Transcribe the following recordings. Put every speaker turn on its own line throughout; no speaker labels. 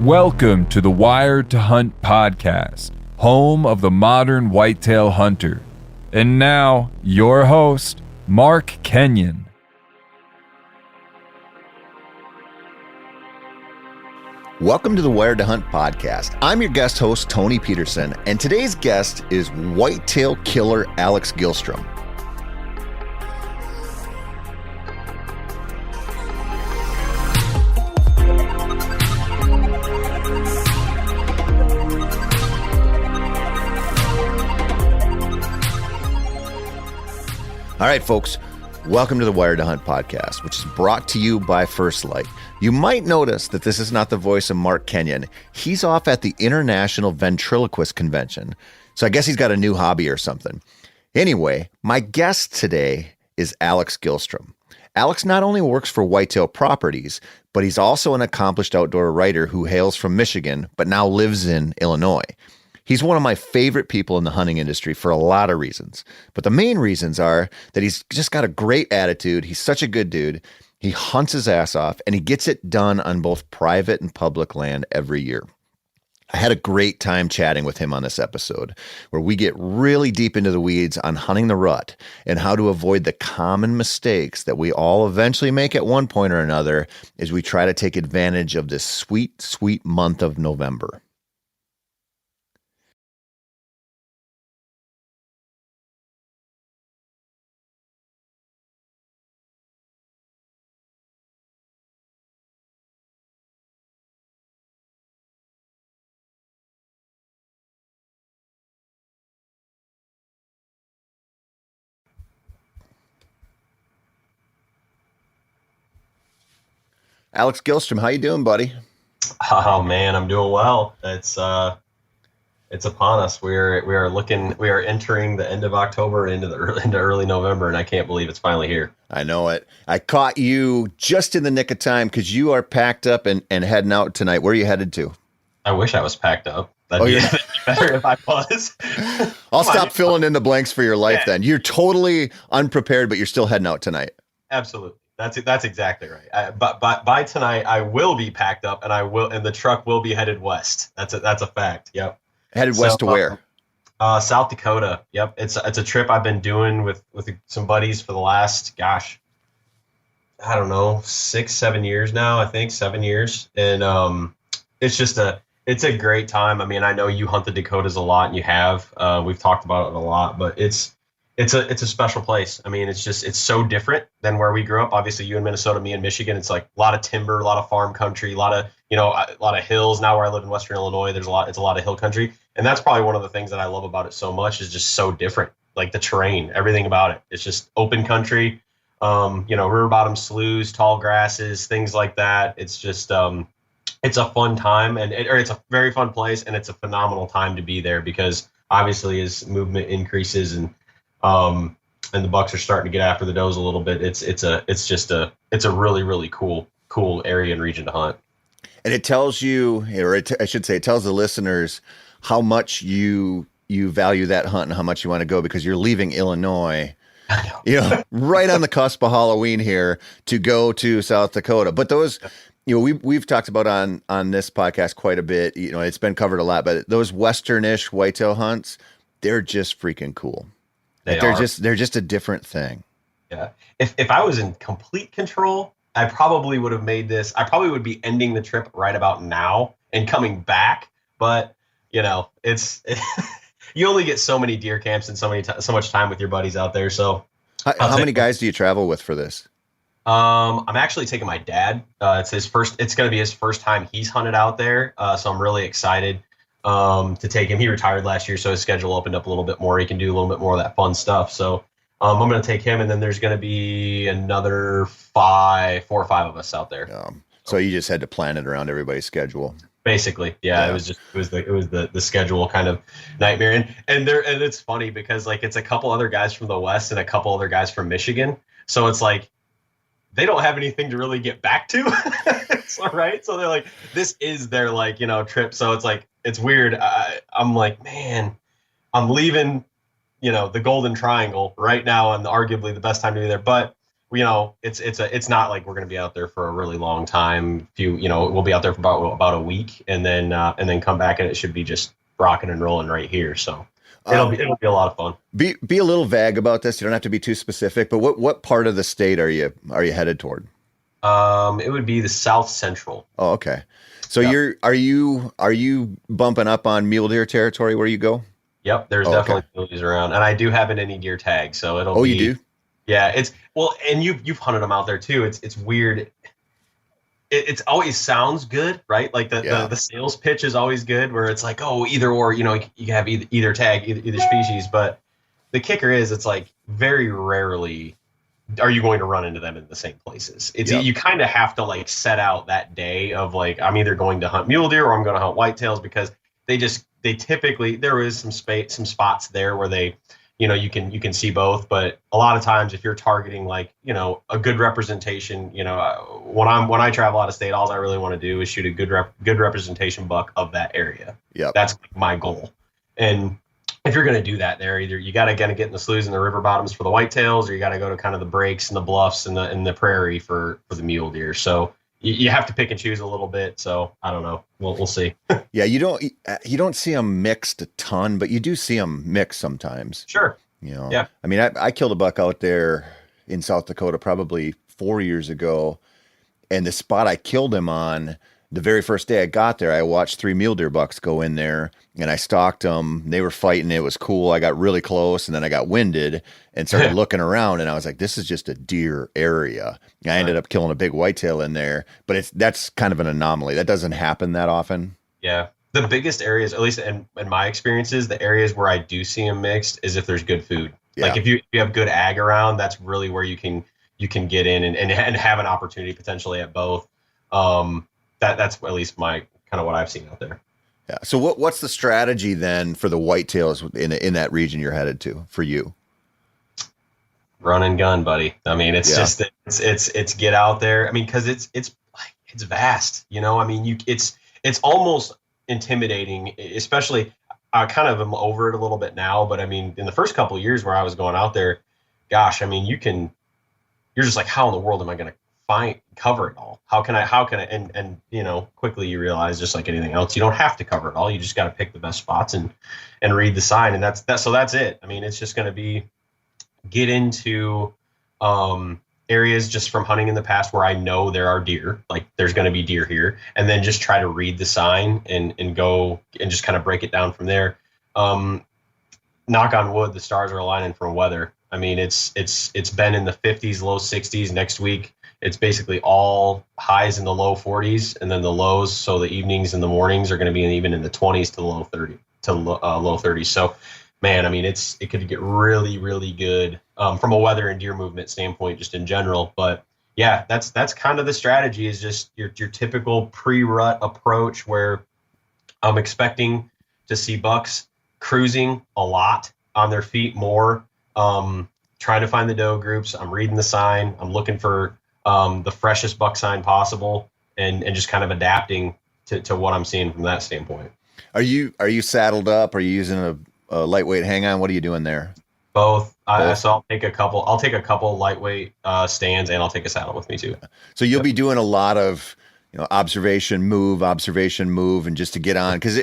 Welcome to the Wired to Hunt podcast, home of the modern whitetail hunter. And now, your host, Mark Kenyon.
Welcome to the Wired to Hunt podcast. I'm your guest host, Tony Peterson, and today's guest is whitetail killer Alex Gyllstrom. All right, folks, welcome to the Wired to Hunt podcast, which is brought to you by First Light. You might notice that this is not the voice of Mark Kenyon. He's off at the International Ventriloquist Convention, so I guess he's got a new hobby or something. Anyway, my guest today is Alex Gyllstrom. Alex not only works for Whitetail Properties, but he's also an accomplished outdoor writer who hails from Michigan, but now lives in Illinois. He's one of my favorite people in the hunting industry for a lot of reasons. But the main reasons are that he's just got a great attitude. He's such a good dude. He hunts his ass off, and he gets it done on both private and public land every year. I had a great time chatting with him on this episode, where we get really deep into the weeds on hunting the rut and how to avoid the common mistakes that we all eventually make at one point or another as we try to take advantage of this sweet, sweet month of November. Alex Gyllstrom, how you doing, buddy?
Oh man, I'm doing well. It's upon us. We are entering the end of October into early November, and I can't believe it's finally here.
I know it. I caught you just in the nick of time because you are packed up and heading out tonight. Where are you headed to?
I wish I was packed up. That'd be better if I was.
I'll stop filling in the blanks for your life then. You're totally unprepared, but you're still heading out tonight.
Absolutely. That's exactly right. But by tonight, I will be packed up, and the truck will be headed west. That's a fact. Yep.
Headed west to where?
South Dakota. Yep. It's a trip I've been doing with some buddies for the last, I don't know, 6-7 years now. I think 7 years, and it's a great time. I mean, I know you hunt the Dakotas a lot, and you have. We've talked about it a lot, but it's a special place. I mean, it's so different than where we grew up. Obviously, you in Minnesota, me in Michigan. It's like a lot of timber, a lot of farm country, a lot of hills. Now where I live in Western Illinois, it's a lot of hill country. And that's probably one of the things that I love about it so much is just so different. Like the terrain, everything about it. It's just open country, river bottom sloughs, tall grasses, things like that. It's just, it's a fun time it's a very fun place, and it's a phenomenal time to be there because obviously as movement increases and the bucks are starting to get after the does a little bit. It's a really, really cool area and region to hunt. And
it tells you, I should say, it tells the listeners how much you value that hunt and how much you want to go because you're leaving Illinois, right on the cusp of Halloween here to go to South Dakota. But those, we've talked about on this podcast quite a bit. It's been covered a lot, but those Western-ish whitetail hunts, they're just freaking cool. They're just a different thing.
Yeah. If I was in complete control, I probably would have made this. I probably would be ending the trip right about now and coming back. But it's you only get so many deer camps and so much time with your buddies out there. So
how many guys do you travel with for this?
I'm actually taking my dad. It's going to be his first time he's hunted out there. So I'm really excited to take him. He retired last year, so his schedule opened up a little bit more. He can do a little bit more of that fun stuff. So I'm going to take him, and then there's going to be another 4 or 5 of us out there.
So you just had to plan it around everybody's schedule.
Basically, yeah. It was the schedule kind of nightmare, and it's funny because like it's a couple other guys from the West and a couple other guys from Michigan, so it's like they don't have anything to really get back to. Right? So they're like, this is their trip. So it's like, it's weird. I'm like, man, I'm leaving, the Golden Triangle right now and arguably the best time to be there. But it's not like we're going to be out there for a really long time. We'll be out there for about a week, and then come back, and it should be just rocking and rolling right here. So it'll be a lot of fun.
Be a little vague about this. You don't have to be too specific, but what part of the state are you headed toward?
It would be the South Central.
Oh, okay. So yeah. Are you bumping up on mule deer territory where you go?
Yep, there's definitely mule deers around, and I do have an any deer tag, so it'll.
Oh, you do?
Yeah, and you've hunted them out there too. It's weird. It's always sounds good, right? Like the sales pitch is always good, where it's like, oh, either or, you can have either tag, either species. But the kicker is, it's like very rarely are you going to run into them in the same places. You kind of have to like set out that day of like, I'm either going to hunt mule deer or I'm going to hunt whitetails, because they typically, there is some spots there where they, you can see both, but a lot of times if you're targeting like, a good representation, when I travel out of state, all I really want to do is shoot a good representation buck of that area. Yeah, that's my goal. And if you're going to do that there, either you got to get in the sloughs and the river bottoms for the whitetails, or you got to go to kind of the breaks and the bluffs and the prairie for the mule deer. So you have to pick and choose a little bit. So I don't know. We'll see.
Yeah, you don't see them mixed a ton, but you do see them mixed sometimes.
Sure.
Yeah. I mean, I killed a buck out there in South Dakota probably 4 years ago, and the spot I killed him on, the very first day I got there, I watched 3 mule deer bucks go in there, and I stalked them. They were fighting. It was cool. I got really close, and then I got winded and started looking around, and I was like, this is just a deer area. I ended up killing a big whitetail in there, but that's kind of an anomaly. That doesn't happen that often.
Yeah. The biggest areas, at least in my experiences, the areas where I do see them mixed is if there's good food. Yeah. Like if you have good ag around, that's really where you can get in and have an opportunity potentially at both. That's at least my kind of what I've seen out there.
Yeah. So what's the strategy then for the whitetails in that region you're headed to for you?
Run and gun, buddy. I mean, it's just it's get out there. I mean, because it's vast. I mean, it's almost intimidating, especially I kind of am over it a little bit now, but I mean, in the first couple of years where I was going out there, gosh, I mean, you're just like, how in the world am I going to cover it all? How can I, and quickly you realize, just like anything else, you don't have to cover it all. You just got to pick the best spots and read the sign. And that's it. I mean, it's just going to be get into, areas just from hunting in the past where I know there are deer, like there's going to be deer here, and then just try to read the sign and go and just kind of break it down from there. Knock on wood, the stars are aligning from weather. I mean, it's been in the 50s, low 60s. Next week, it's basically all highs in the low 40s, and then the lows. So the evenings and the mornings are going to be even in the 20s to low 30s. So, man, I mean, it could get really, really good from a weather and deer movement standpoint, just in general. But yeah, that's kind of the strategy, is just your typical pre-rut approach, where I'm expecting to see bucks cruising a lot on their feet more, trying to find the doe groups. I'm reading the sign. I'm looking for the freshest buck sign possible, and just kind of adapting to what I'm seeing from that standpoint. Are
you saddled up? Are you using a lightweight hang on? What are you doing there?
Both. So I'll take a couple lightweight stands, and I'll take a saddle with me too.
So you'll be doing a lot of observation, move, and just to get on, because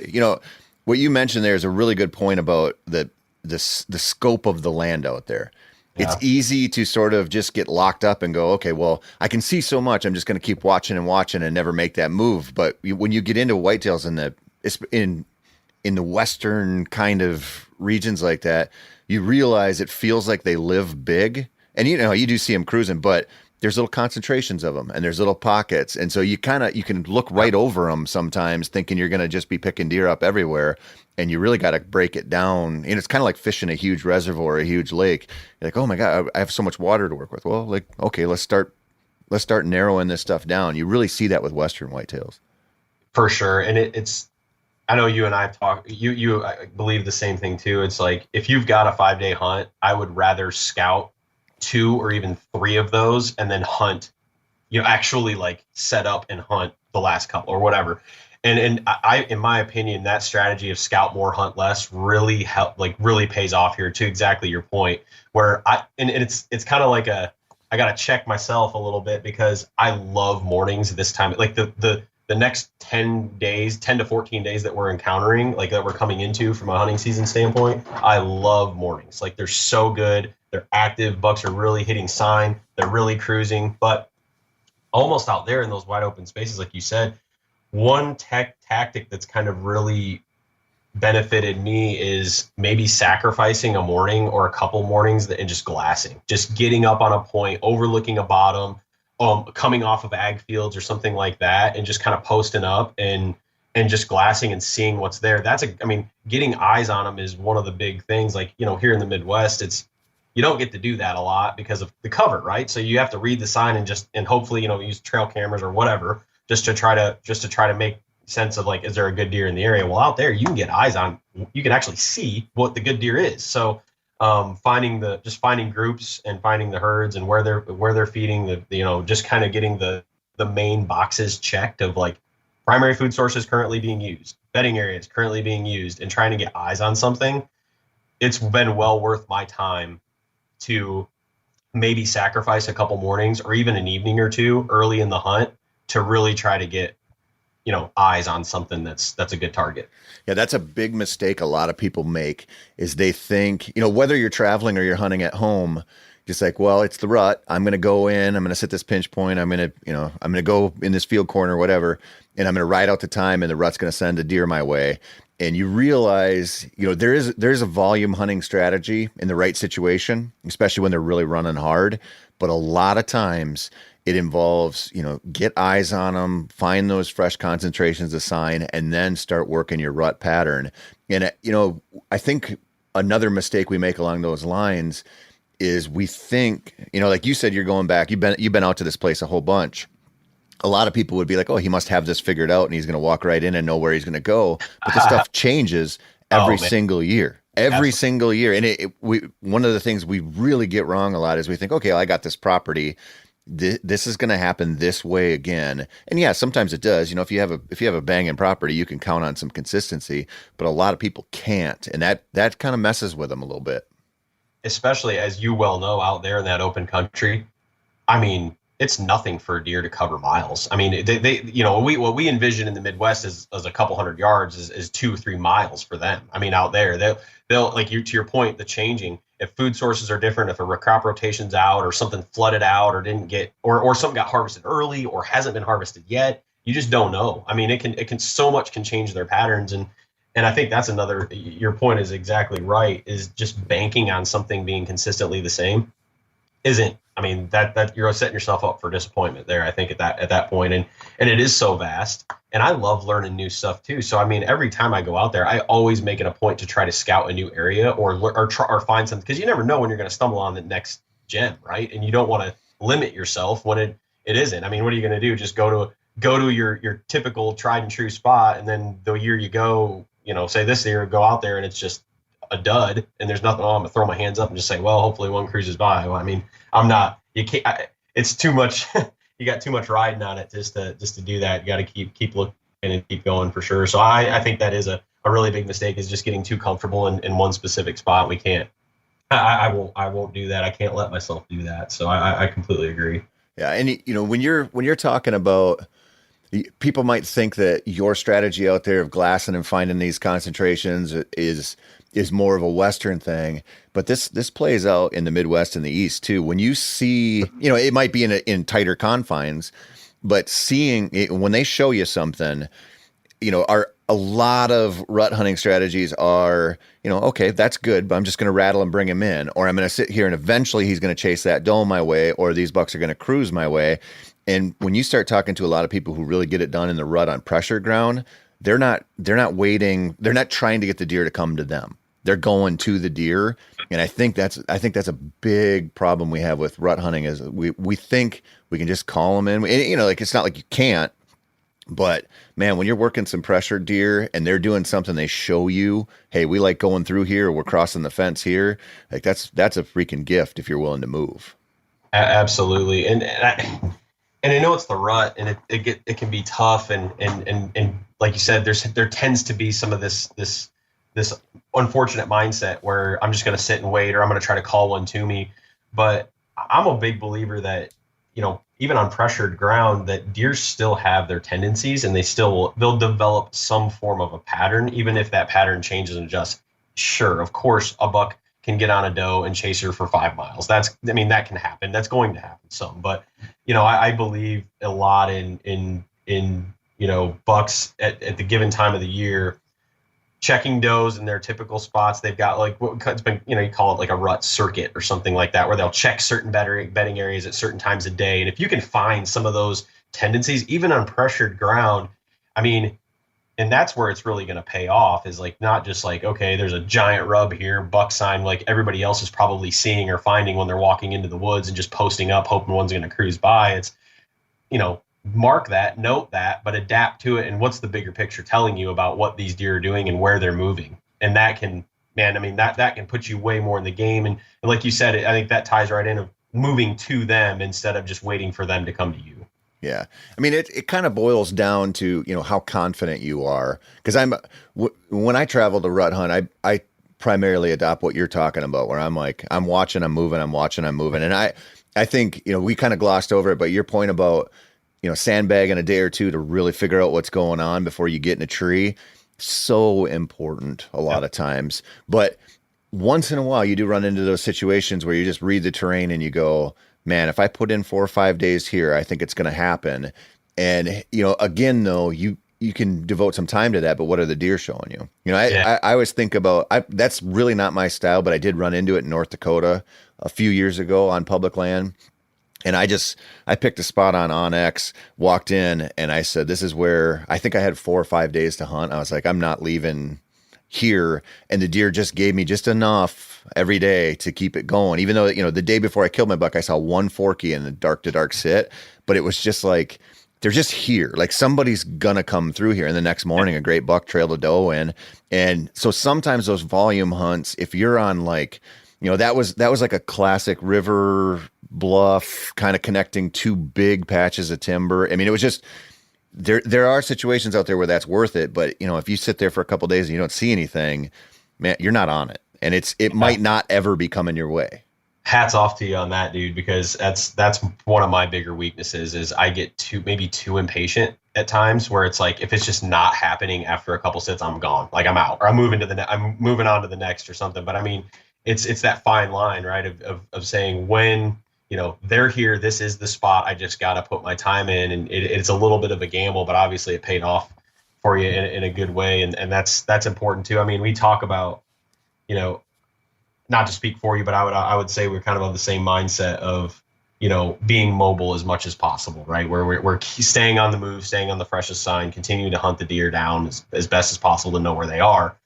what you mentioned there is a really good point about the scope of the land out there. Yeah. It's easy to sort of just get locked up and go, okay, well, I can see so much, I'm just going to keep watching and never make that move. But when you get into whitetails in the western kind of regions like that, you realize it feels like they live big. And you do see them cruising, but there's little concentrations of them, and there's little pockets. And so you can look right over them sometimes, thinking you're going to just be picking deer up everywhere. And you really got to break it down. And it's kind of like fishing a huge reservoir, a huge lake. You're like, oh my God, I have so much water to work with. Well, like, okay, let's start narrowing this stuff down. You really see that with western whitetails.
For sure. And it's, I know you and I talk, you I believe the same thing too. It's like, if you've got a 5-day hunt, I would rather scout 2 or even 3 of those and then hunt, actually like set up and hunt the last couple or whatever. And I, in my opinion, that strategy of scout more, hunt less really really pays off here, to exactly your point, where it's kind of like I gotta check myself a little bit, because I love mornings this time. Like the next 10 to 14 days that we're encountering, like that we're coming into from a hunting season standpoint, I love mornings. Like, they're so good. They're active. Bucks are really hitting sign. They're really cruising. But almost out there in those wide open spaces, like you said, one tactic that's kind of really benefited me is maybe sacrificing a morning or a couple mornings and just glassing, just getting up on a point, overlooking a bottom, coming off of ag fields or something like that, and just kind of posting up and just glassing and seeing what's there. Getting eyes on them is one of the big things. Like, here in the Midwest, you don't get to do that a lot because of the cover, right? So you have to read the sign and hopefully, use trail cameras or whatever, just to try to make sense of, like, is there a good deer in the area? Well, out there you can get eyes on, you can actually see what the good deer is. So finding groups and finding the herds and where they're feeding, just kind of getting the main boxes checked of, like, primary food sources currently being used, bedding areas currently being used, and trying to get eyes on something. It's been well worth my time to maybe sacrifice a couple mornings or even an evening or two early in the hunt to really try to get eyes on something that's a good target.
Yeah, that's a big mistake a lot of people make, is they think, whether you're traveling or you're hunting at home, just like, well, it's the rut. I'm going to go in, I'm going to set this pinch point. I'm going to go in this field corner or whatever, and I'm going to ride out the time, and the rut's going to send a deer my way. And you realize, there's a volume hunting strategy in the right situation, especially when they're really running hard. But a lot of times it involves, get eyes on them, find those fresh concentrations of sign, and then start working your rut pattern. And, I think another mistake we make along those lines is we think, like you said, you're going back, you've been out to this place a whole bunch. A lot of people would be like, oh, he must have this figured out and he's going to walk right in and know where he's going to go. But this stuff changes every single year. Every single year. And one of the things we really get wrong a lot is we think, okay, well, I got this property. This is going to happen this way again. And yeah, sometimes it does. If you have a banging property, you can count on some consistency, but a lot of people can't. And that kind of messes with them a little bit. Especially, as you well know, out there in that open country,
it's nothing for a deer to cover miles. What we envision in the Midwest as a couple hundred yards is 2 or 3 miles for them. Out there, they'll like to your point, the changing. If food sources are different, if a crop rotation's out or something flooded out or didn't get, or something got harvested early or hasn't been harvested yet, you just don't know. It can so much can change their patterns. And I think that's another, your point is exactly right, is just banking on something being consistently the same isn't, that you're setting yourself up for disappointment there, I think, at that point. And it is so vast, and I love learning new stuff too. So, every time I go out there, I always make it a point to try to scout a new area or find something, because you never know when you're going to stumble on the next gem, right? And you don't want to limit yourself when it isn't. What are you going to do? Just go to your typical tried and true spot, and then the year you go, say this year, go out there and it's just a dud and there's nothing on. I'm gonna throw my hands up and just say, well, hopefully one cruises by. Well, I'm not, you can't, it's too much. You got too much riding on it just to do that. You got to keep looking and keep going for sure. So I think that is a really big mistake, is just getting too comfortable in one specific spot. We can't, I won't do that. I can't let myself do that. So I completely agree.
Yeah. And when you're talking about, people might think that your strategy out there of glassing and finding these concentrations is more of a Western thing, but this plays out in the Midwest and the East too. When you see, it might be in tighter confines, but seeing it, when they show you something, a lot of rut hunting strategies are, okay, that's good, but I'm just going to rattle and bring him in, or I'm going to sit here and eventually he's going to chase that doe my way, or these bucks are going to cruise my way. And when you start talking to a lot of people who really get it done in the rut on pressure ground, they're not waiting. They're not trying to get the deer to come to them. They're going to the deer. And I think that's a big problem we have with rut hunting, is we think we can just call them in. It's not like you can't, but man, when you're working some pressured deer and they're doing something, they show you, hey, we like going through here, or we're crossing the fence here. Like that's a freaking gift if you're willing to move.
Absolutely. And I know it's the rut, and it can be tough, and like you said, there tends to be some of this unfortunate mindset where I'm just going to sit and wait, or I'm going to try to call one to me. But I'm a big believer that, even on pressured ground, that deer still have their tendencies, and they'll develop some form of a pattern, even if that pattern changes and adjusts. Sure, of course, a buck can get on a doe and chase her for 5 miles. That can happen. That's going to happen some. But, I believe a lot in bucks at the given time of the year, checking does in their typical spots. They've got like what's been, you call it like a rut circuit or something like that, where they'll check certain bedding areas at certain times of day. And if you can find some of those tendencies, even on pressured ground, and that's where it's really going to pay off, is like not just like, okay, there's a giant rub here, buck sign, like everybody else is probably seeing or finding when they're walking into the woods and just posting up, hoping one's going to cruise by. It's, mark that, note that, but adapt to it. And what's the bigger picture telling you about what these deer are doing and where they're moving? And that can, that can put you way more in the game. And like you said, I think that ties right in of moving to them instead of just waiting for them to come to you.
Yeah. It kind of boils down to, how confident you are. Because when I travel to rut hunt, I primarily adopt what you're talking about, where I'm like, I'm watching, I'm moving, I'm watching, I'm moving. And I think, we kind of glossed over it, but your point about, sandbagging a day or two to really figure out what's going on before you get in a tree, so important a lot of times. But once in a while, you do run into those situations where you just read the terrain and you go, man, if I put in 4 or 5 days here, I think it's going to happen. And, again, though, you can devote some time to that, but what are the deer showing you? I always think about, that's really not my style, but I did run into it in North Dakota a few years ago on public land. And I picked a spot on Onyx, walked in, and I said, this is where I think I had 4 or 5 days to hunt. I was like, I'm not leaving here. And the deer just gave me just enough every day to keep it going. Even though, the day before I killed my buck, I saw one forky in the dark to dark sit, but it was just like, they're just here. Like somebody's going to come through here. And the next morning, a great buck trailed a doe in. And so sometimes those volume hunts, if you're on like, that was like a classic river bluff kind of connecting 2 big patches of timber. It was just, there are situations out there where that's worth it. But, if you sit there for a couple of days and you don't see anything, man, you're not on it. And it might not ever be coming your way.
Hats off to you on that, dude, because that's one of my bigger weaknesses is I get maybe too impatient at times, where it's like, if it's just not happening after a couple sits, I'm gone. Like I'm out, or I'm moving on to the next or something. But it's that fine line, right? Of saying when, they're here, this is the spot, I just got to put my time in. And it's a little bit of a gamble, but obviously it paid off for you in a good way. And that's important too. We talk about, not to speak for you, but I would say we're kind of the same mindset of, being mobile as much as possible, right? Where we're staying on the move, staying on the freshest sign, continuing to hunt the deer down as best as possible to know where they are.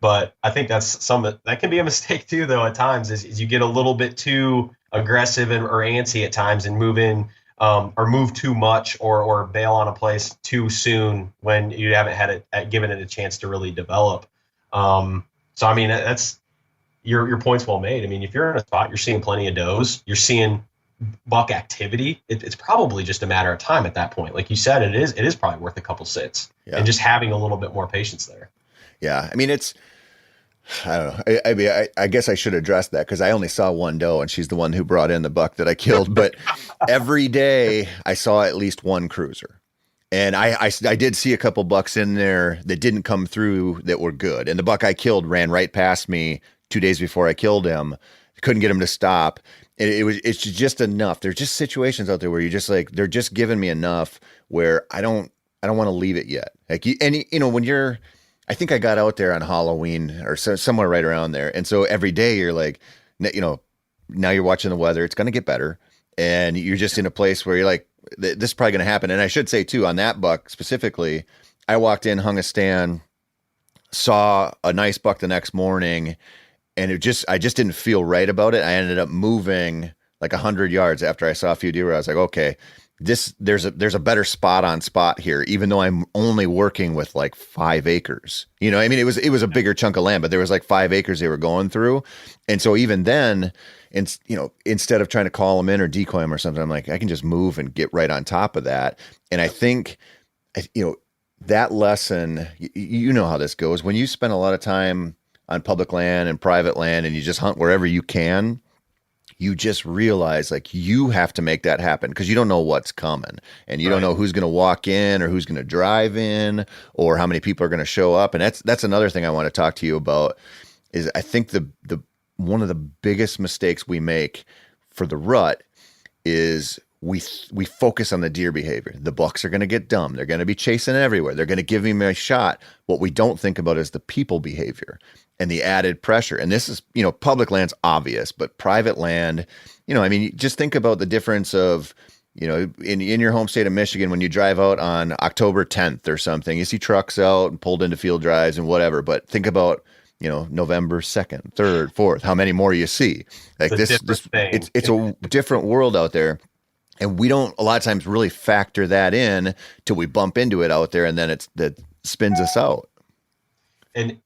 But I think that can be a mistake too, though, at times, is you get a little bit too aggressive or antsy at times and move in or move too much or bail on a place too soon when you haven't given it a chance to really develop. That's your point's well made. If you're in a spot, you're seeing plenty of does, you're seeing buck activity. It's probably just a matter of time at that point. Like you said, it is probably worth a couple sits and just having a little bit more patience there.
Yeah. I don't know. I guess I should address that because I only saw one doe and she's the one who brought in the buck that I killed. But every day I saw at least one cruiser. And I did see a couple bucks in there that didn't come through that were good. And the buck I killed ran right past me 2 days before I killed him. Couldn't get him to stop. It's just enough. There's just situations out there where you're just like, they're just giving me enough where I don't want to leave it yet. Like, when you're, I think I got out there on Halloween or somewhere right around there. And so every day you're like, now you're watching the weather. It's going to get better. And you're just in a place where you're like, this is probably going to happen. And I should say too, on that buck specifically, I walked in, hung a stand, saw a nice buck the next morning, and I just didn't feel right about it. I ended up moving like 100 yards after I saw a few deer. I was like, okay, there's a better spot here, even though I'm only working with like 5 acres. It was a bigger chunk of land, but there was like 5 acres they were going through. And so even then, instead of trying to call them in or decoy them or something, I'm like, I can just move and get right on top of that. And I think, that lesson, you know how this goes. When you spend a lot of time on public land and private land and you just hunt wherever you can, you just realize like you have to make that happen because you don't know what's coming and you don't know who's going to walk in or who's going to drive in or how many people are going to show up. And that's another thing I want to talk to you about is I think the one of the biggest mistakes we make for the rut is we focus on the deer behavior. The bucks are going to get dumb. They're going to be chasing everywhere. They're going to give me my shot. What we don't think about is the people behavior and the added pressure. And this is, public land's obvious, but private land, just think about the difference of, in your home state of Michigan, when you drive out on October 10th or something, you see trucks out and pulled into field drives and whatever, but think about, November 2nd, 3rd, 4th, how many more you see. Like it's a different world out there. And we don't a lot of times really factor that in till we bump into it out there, and then that spins us out.
And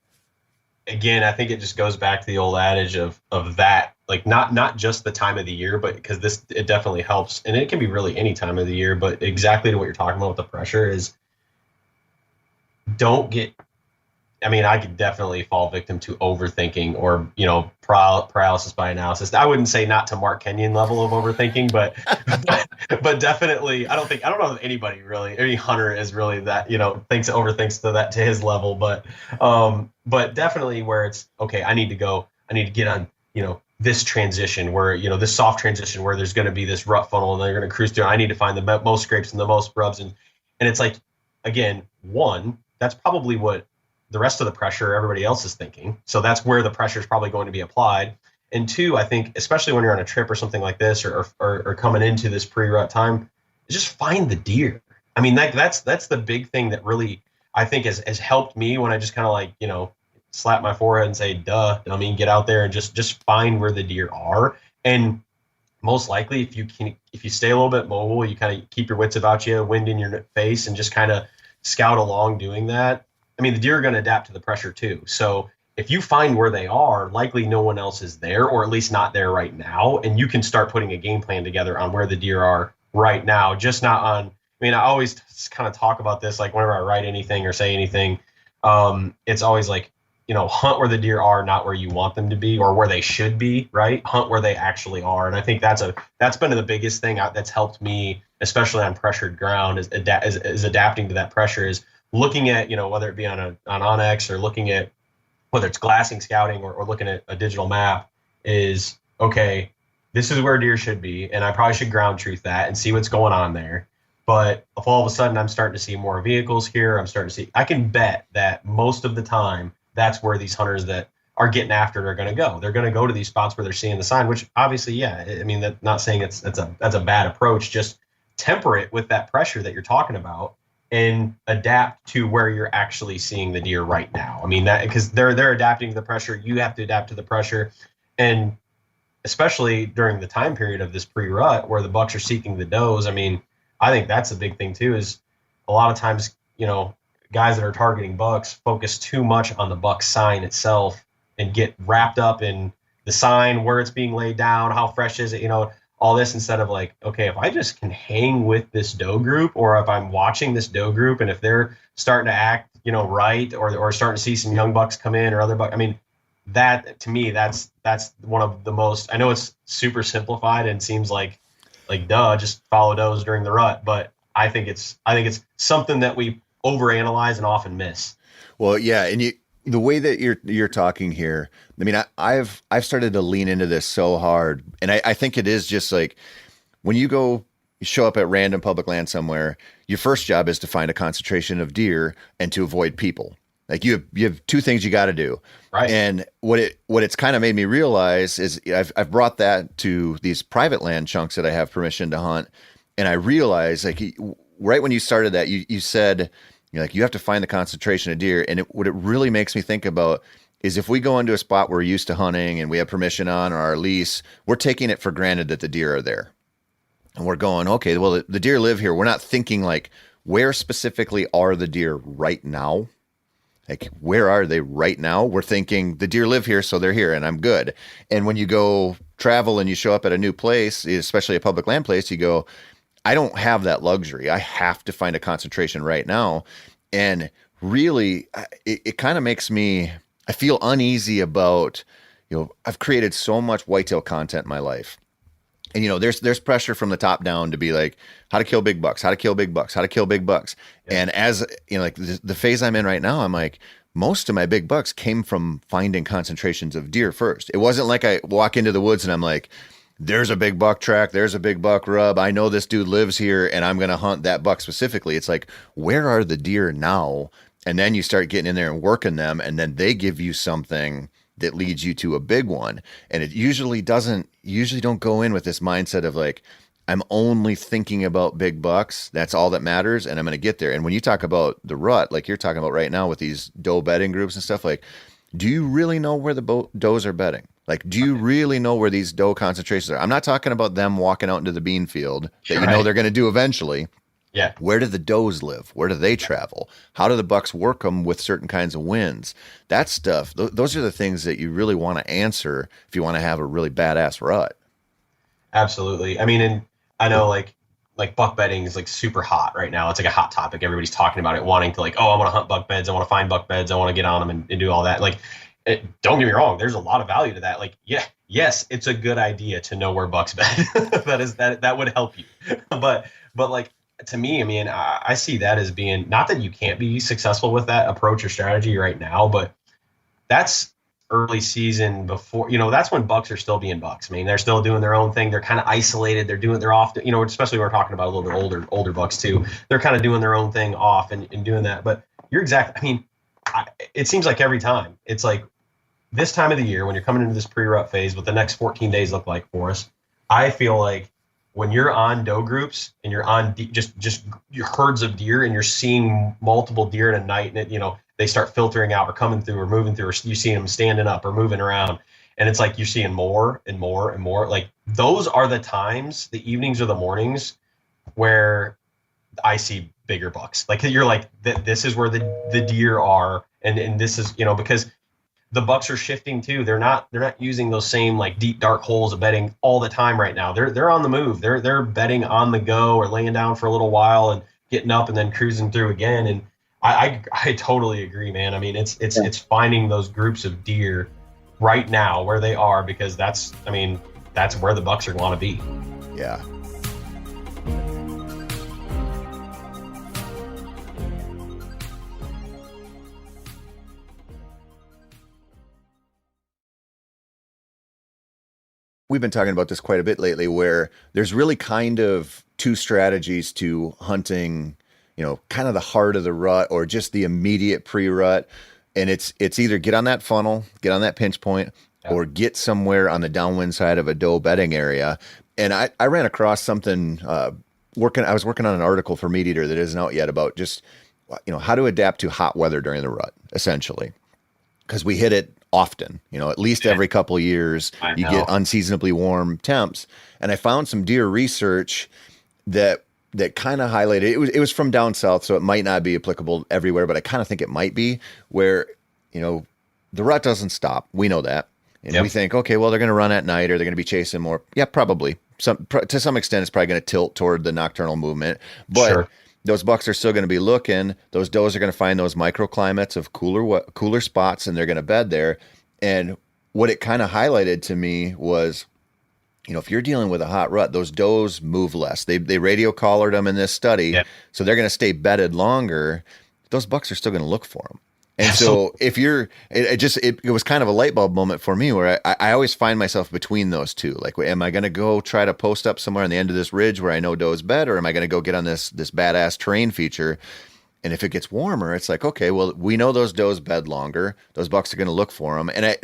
again, I think it just goes back to the old adage of that, like not just the time of the year, but because it definitely helps, and it can be really any time of the year. But exactly to what you're talking about with the pressure is, don't get. I mean, I could definitely fall victim to overthinking or, paralysis by analysis. I wouldn't say not to Mark Kenyon level of overthinking, but definitely, I don't know if anybody really, any hunter is really that, overthinks to his level, but definitely where it's, okay, I need to get on, this transition where, this soft transition where there's going to be this rut funnel and they're going to cruise through. I need to find the most scrapes and the most rubs. And it's like, again, one, that's probably what the rest of the pressure everybody else is thinking. So that's where the pressure is probably going to be applied. And two, I think, especially when you're on a trip or something like this, or coming into this pre-rut time, just find the deer. I mean, that's the big thing that really, I think has helped me when I just kind of slap my forehead and say, duh. I mean, get out there and just find where the deer are. And most likely if you stay a little bit mobile, you kind of keep your wits about you, wind in your face, and just kind of scout along doing that. I mean, the deer are going to adapt to the pressure too. So if you find where they are, likely no one else is there, or at least not there right now. And you can start putting a game plan together on where the deer are right now, just not on, I always kind of talk about this, like whenever I write anything or say anything, it's always like, hunt where the deer are, not where you want them to be or where they should be, right? Hunt where they actually are. And I think that's been the biggest thing that's helped me, especially on pressured ground, is adapting to that pressure, is looking at, whether it be on Onyx or looking at whether it's glassing scouting or looking at a digital map, is, okay, this is where deer should be. And I probably should ground truth that and see what's going on there. But if all of a sudden I'm starting to see more vehicles here, I can bet that most of the time that's where these hunters that are getting after it are going to go. They're going to go to these spots where they're seeing the sign, which obviously, yeah, I mean, that's not saying that's a bad approach. Just temper it with that pressure that you're talking about and adapt to where you're actually seeing the deer right now. I mean, that because they're adapting to the pressure, you have to adapt to the pressure. And especially during the time period of this pre-rut where the bucks are seeking the does, I mean, I think that's a big thing too, is a lot of times, guys that are targeting bucks focus too much on the buck sign itself and get wrapped up in the sign, where it's being laid down, how fresh is it, all this, instead of like, okay, if I just can hang with this doe group, or if I'm watching this doe group and if they're starting to act, right, or starting to see some young bucks come in or other bucks, I mean, that to me, that's one of the most, I know it's super simplified and seems like duh, just follow does during the rut, but I think it's something that we overanalyze and often miss.
Well, yeah, and the way that you're talking here, I mean, I've started to lean into this so hard, and I think it is just like when you show up at random public land somewhere, your first job is to find a concentration of deer and to avoid people. Like you have two things you got to do,
right?
And what it's kind of made me realize is I've brought that to these private land chunks that I have permission to hunt, and I realized, like, right when you started that, you said, you have to find the concentration of deer, and what it really makes me think about is if we go into a spot we're used to hunting and we have permission on or our lease, we're taking it for granted that the deer are there, and we're going, okay, well, the deer live here. We're not thinking like, where specifically are the deer right now? Like, where are they right now? We're thinking the deer live here, so they're here and I'm good. And when you go travel and you show up at a new place, especially a public land place, you go, I don't have that luxury. I have to find a concentration right now. And really, it kind of makes me, I feel uneasy about, I've created so much whitetail content in my life. And there's pressure from the top down to be like, how to kill big bucks, how to kill big bucks, how to kill big bucks. Yeah. And as like the phase I'm in right now, I'm like, most of my big bucks came from finding concentrations of deer first. It wasn't like I walk into the woods and I'm like, there's a big buck track, there's a big buck rub, I know this dude lives here and I'm going to hunt that buck specifically. It's like, where are the deer now? And then you start getting in there and working them, and then they give you something that leads you to a big one. And it usually don't go in with this mindset of like, I'm only thinking about big bucks. That's all that matters. And I'm going to get there. And when you talk about the rut, like you're talking about right now with these doe bedding groups and stuff, like, do you really know where the does are bedding? Like, do you really know where these doe concentrations are? I'm not talking about them walking out into the bean field that you know they're going to do eventually.
Yeah.
Where do the does live? Where do they travel? How do the bucks work them with certain kinds of winds? That stuff, those are the things that you really want to answer if you want to have a really badass rut.
Absolutely. I mean, and I know like buck bedding is like super hot right now. It's like a hot topic. Everybody's talking about it, wanting to like, oh, I want to hunt buck beds. I want to find buck beds. I want to get on them and do all that. Like, don't get me wrong. There's a lot of value to that. Like, yeah, yes, it's a good idea to know where bucks bed. that would help you. But like, to me, I mean, I see that as being, not that you can't be successful with that approach or strategy right now, but that's early season before, that's when bucks are still being bucks. I mean, they're still doing their own thing. They're kind of isolated. They're off, especially when we're talking about a little bit older bucks too. They're kind of doing their own thing off and doing that. But you're exactly, I mean, it seems like every time it's like this time of the year when you're coming into this pre-rut phase, what the next 14 days look like for us, I feel like when you're on doe groups and you're on just your herds of deer and you're seeing multiple deer in a night, and they start filtering out or coming through or moving through, or you see them standing up or moving around, and it's like you're seeing more and more and more. Like, those are the times, the evenings or the mornings, where I see bigger bucks. Like, you're like, this is where the deer are, and this is, because the bucks are shifting too. They're not using those same like deep dark holes of bedding all the time right now. They're on the move. They're bedding on the go or laying down for a little while and getting up and then cruising through again. And I totally agree, man. I mean, it's finding those groups of deer right now where they are, because that's where the bucks are going to be.
Yeah. We've been talking about this quite a bit lately, where there's really kind of two strategies to hunting, kind of the heart of the rut or just the immediate pre-rut. And it's either get on that funnel, get on that pinch point, or get somewhere on the downwind side of a doe bedding area. And I ran across something, I was working on an article for Meat Eater that isn't out yet about just, how to adapt to hot weather during the rut, essentially. Because we hit it often, at least every couple of years, you get unseasonably warm temps. And I found some deer research that kind of highlighted, it was from down south, so it might not be applicable everywhere, but I kind of think it might be, where, the rut doesn't stop. We know that. And we think, okay, well, they're going to run at night, or they're going to be chasing more. Yeah, probably. To some extent, it's probably going to tilt toward the nocturnal movement. But those bucks are still going to be looking. Those does are going to find those microclimates of cooler spots, and they're going to bed there. And what it kind of highlighted to me was, if you're dealing with a hot rut, those does move less. They radio collared them in this study, so they're going to stay bedded longer. Those bucks are still going to look for them. And so if you're, it was kind of a light bulb moment for me, where I always find myself between those two. Like, am I going to go try to post up somewhere on the end of this ridge where I know doe's bed, or am I going to go get on this badass terrain feature? And if it gets warmer, it's like, okay, well, we know those does bed longer. Those bucks are going to look for them. And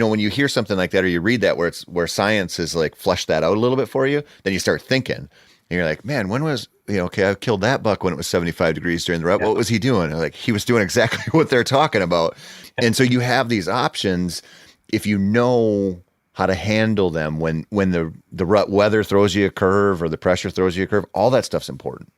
when you hear something like that, or you read that where science is like fleshed that out a little bit for you, then you start thinking, and you're like, man, when was, okay, I killed that buck when it was 75 degrees during the rut. What was he doing? Like, he was doing exactly what they're talking about. And so you have these options if you know how to handle them when the rut weather throws you a curve, or the pressure throws you a curve. All that stuff's important.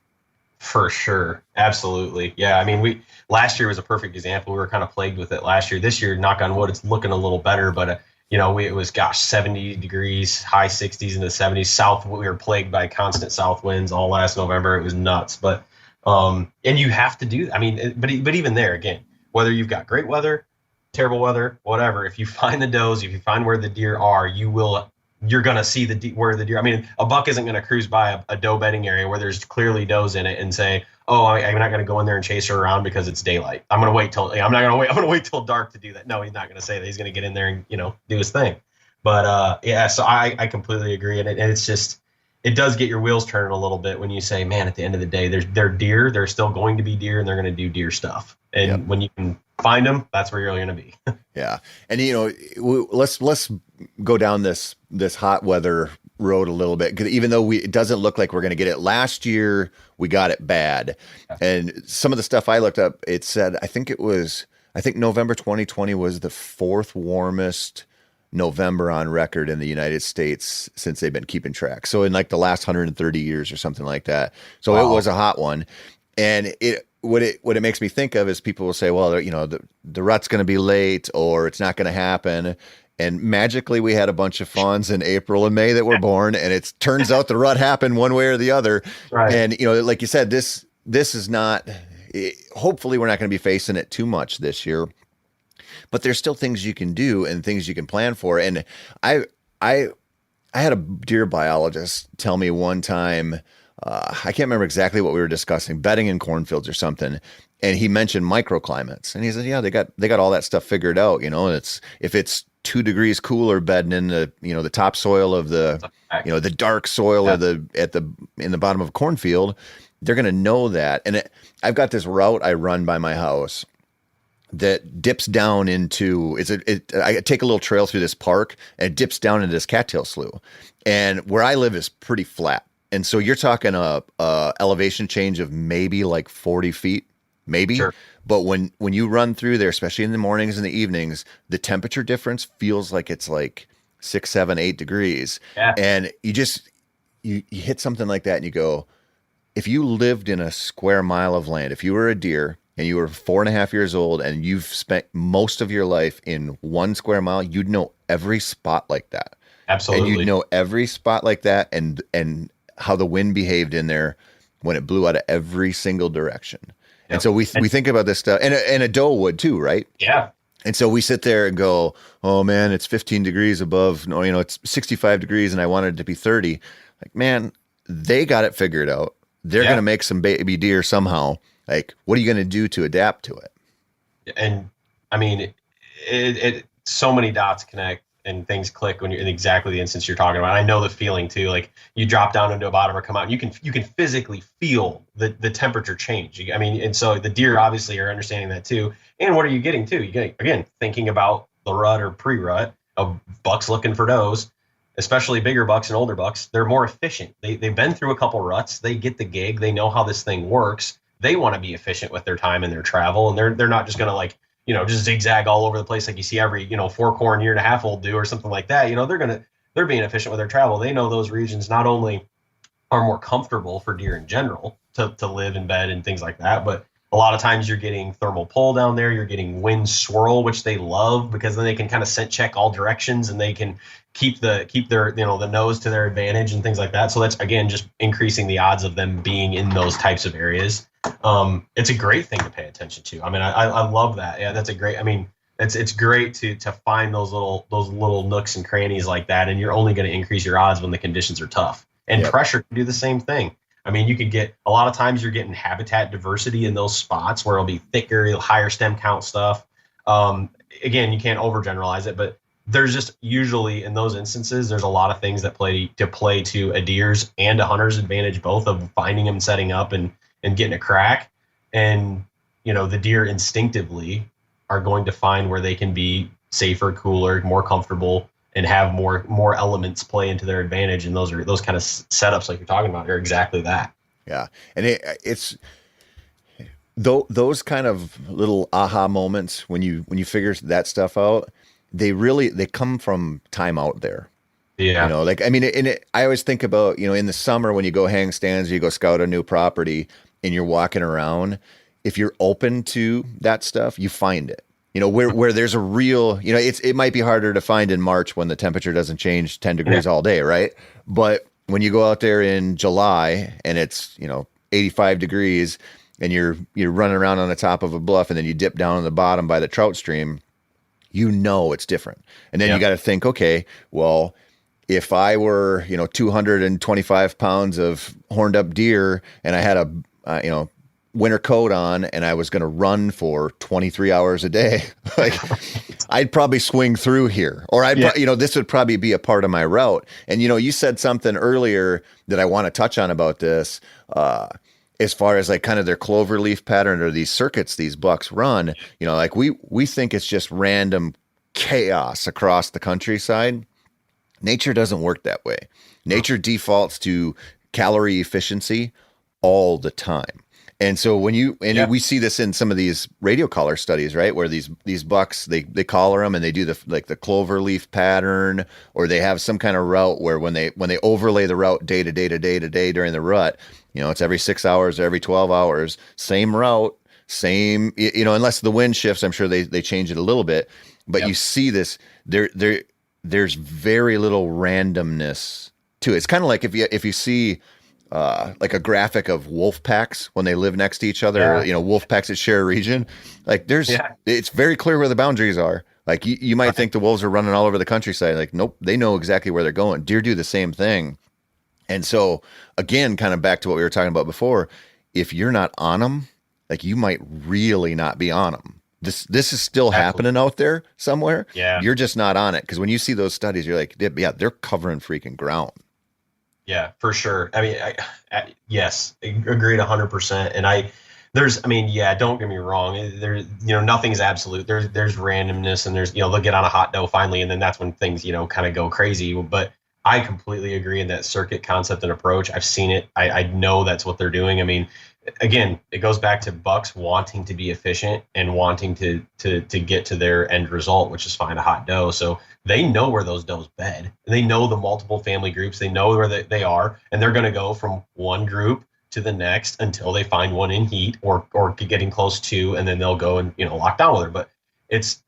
For
sure. Absolutely. Yeah. I mean, last year was a perfect example. We were kind of plagued with it last year. This year, knock on wood, it's looking a little better, but it was 70 degrees, high 60s into the 70s. We were plagued by constant south winds all last November. It was nuts. But and you have to do, but even there, again, whether you've got great weather, terrible weather, whatever, if you find the does, if you find where the deer are, you will you're going to see where the deer, I mean, a buck isn't going to cruise by a doe bedding area where there's clearly does in it and say, oh, I'm not going to go in there and chase her around because it's daylight. I'm going to wait till, I'm going to wait till dark to do that. No, he's not going to say that. He's going to get in there and, do his thing. But yeah, so I completely agree. And it's just, it does get your wheels turning a little bit when you say, man, at the end of the day, they're deer. They're still going to be deer and they're going to do deer stuff. And when you can find them, that's where you're going to be.
Yeah. And, let's go down this hot weather road a little bit, because even though it doesn't look like we're going to get it. Last year, we got it bad. And some of the stuff I looked up, it said, I think November 2020 was the fourth warmest November on record in the United States since they've been keeping track. So in like the last 130 years or something like that. So It was a hot one. And what it makes me think of is people will say, well, the rut's going to be late or it's not going to happen. And magically we had a bunch of fawns in April and May that were born, and it turns out the rut happened one way or the other. Right. And, like you said, this is not, hopefully we're not going to be facing it too much this year, but there's still things you can do and things you can plan for. And I had a deer biologist tell me one time, I can't remember exactly what we were discussing, bedding in cornfields or something. And he mentioned microclimates, and he said, yeah, they got all that stuff figured out. If it's 2 degrees cooler bedding in the topsoil of the dark soil in the bottom of a cornfield, they're going to know that. And I've got this route I run by my house that dips down into I take a little trail through this park and it dips down into this cattail slough. And where I live is pretty flat. And so you're talking a elevation change of maybe like 40 feet, maybe. Sure. But when you run through there, especially in the mornings and the evenings, the temperature difference feels like it's like 6, 7, 8 degrees. Yeah. And you hit something like that and you go, if you lived in a square mile of land, if you were a deer and you were 4.5 years old and you've spent most of your life in 1 square mile, you'd know every spot like that.
Absolutely.
And you'd know every spot like that and how the wind behaved in there when it blew out of every single direction. Yep. And so we think about this stuff, and a doe would too, right?
Yeah.
And so we sit there and go, oh man, it's 15 degrees above, it's 65 degrees and I wanted it to be 30. Like, man, they got it figured out. They're going to make some baby deer somehow. Like, what are you going to do to adapt to it?
And I mean, it so many dots connect and things click when you're in exactly the instance you're talking about. I know the feeling too. Like you drop down into a bottom or come out, and you can physically feel the temperature change. I mean, and so the deer obviously are understanding that too. And what are you getting too? You get, again, thinking about the rut or pre-rut of bucks looking for does, especially bigger bucks and older bucks. They're more efficient. They've been through a couple ruts. They get the gig. They know how this thing works. They want to be efficient with their time and their travel, and they're not just going to just zigzag all over the place like you see every 4-corn year-and-a-half-old do or something like that. They're being efficient with their travel. They know those regions not only are more comfortable for deer in general to live in bed and things like that, but a lot of times you're getting thermal pull down there. You're getting wind swirl, which they love because then they can kind of scent check all directions and they can keep their the nose to their advantage and things like that. So that's, again, just increasing the odds of them being in those types of areas. It's a great thing to pay attention to. I mean, I love that. Yeah, that's a great. I mean, it's great to find those little nooks and crannies like that, and you're only going to increase your odds when the conditions are tough. And pressure can do the same thing. I mean, you could get a lot of times you're getting habitat diversity in those spots where it'll be thicker, higher stem count stuff. Again, you can't overgeneralize it, but there's just usually in those instances, there's a lot of things that play to a deer's and a hunter's advantage, both of finding them, setting up, and getting a crack. And the deer instinctively are going to find where they can be safer, cooler, more comfortable, and have more elements play into their advantage. And those kind of setups like you're talking about are exactly that. Yeah.
And it's those kind of little aha moments when you figure that stuff out, they come from time out there.
Yeah.
I always think about, in the summer when you go hang stands, you go scout a new property and you're walking around, if you're open to that stuff, you find it. Where there's a real, it might be harder to find in March when the temperature doesn't change 10 degrees all day, right? But when you go out there in July and it's, 85 degrees and you're running around on the top of a bluff and then you dip down on the bottom by the trout stream, it's different. And then you got to think, okay, well, if I were, 225 pounds of horned up deer and I had a winter coat on and I was going to run for 23 hours a day, like I'd probably swing through here, or this would probably be a part of my route. And, you said something earlier that I want to touch on about this, as far as like kind of their clover leaf pattern or these circuits these bucks run, like we think it's just random chaos across the countryside. Nature doesn't work that way. Nature defaults to calorie efficiency all the time. And so we see this in some of these radio collar studies, right? Where these bucks, they collar them and they do the clover leaf pattern, or they have some kind of route where when they overlay the route day to day to day to day during the rut, it's every 6 hours or every 12 hours, same route, same, unless the wind shifts, I'm sure they change it a little bit, but you see this, there's very little randomness to it. It's kind of like if you see, like a graphic of wolf packs when they live next to each other, wolf packs that share a region, like it's very clear where the boundaries are. Like you might think the wolves are running all over the countryside. Like, nope, they know exactly where they're going. Deer do the same thing. And so again, kind of back to what we were talking about before, if you're not on them, like you might really not be on them. This is still happening out there somewhere. Yeah. You're just not on it. Cause when you see those studies, you're like, yeah, they're covering freaking ground.
Yeah, for sure. I mean, yes, agreed 100%. And don't get me wrong. There, nothing's absolute. There's randomness, and there's, they'll get on a hot doe finally, and then that's when things, kind of go crazy. But I completely agree in that circuit concept and approach. I've seen it. I know that's what they're doing. I mean, again, it goes back to bucks wanting to be efficient and wanting to get to their end result, which is find a hot doe. So they know where those does bed. They know the multiple family groups. They know where they are, and they're going to go from one group to the next until they find one in heat or getting close to, and then they'll go and lock down with her. But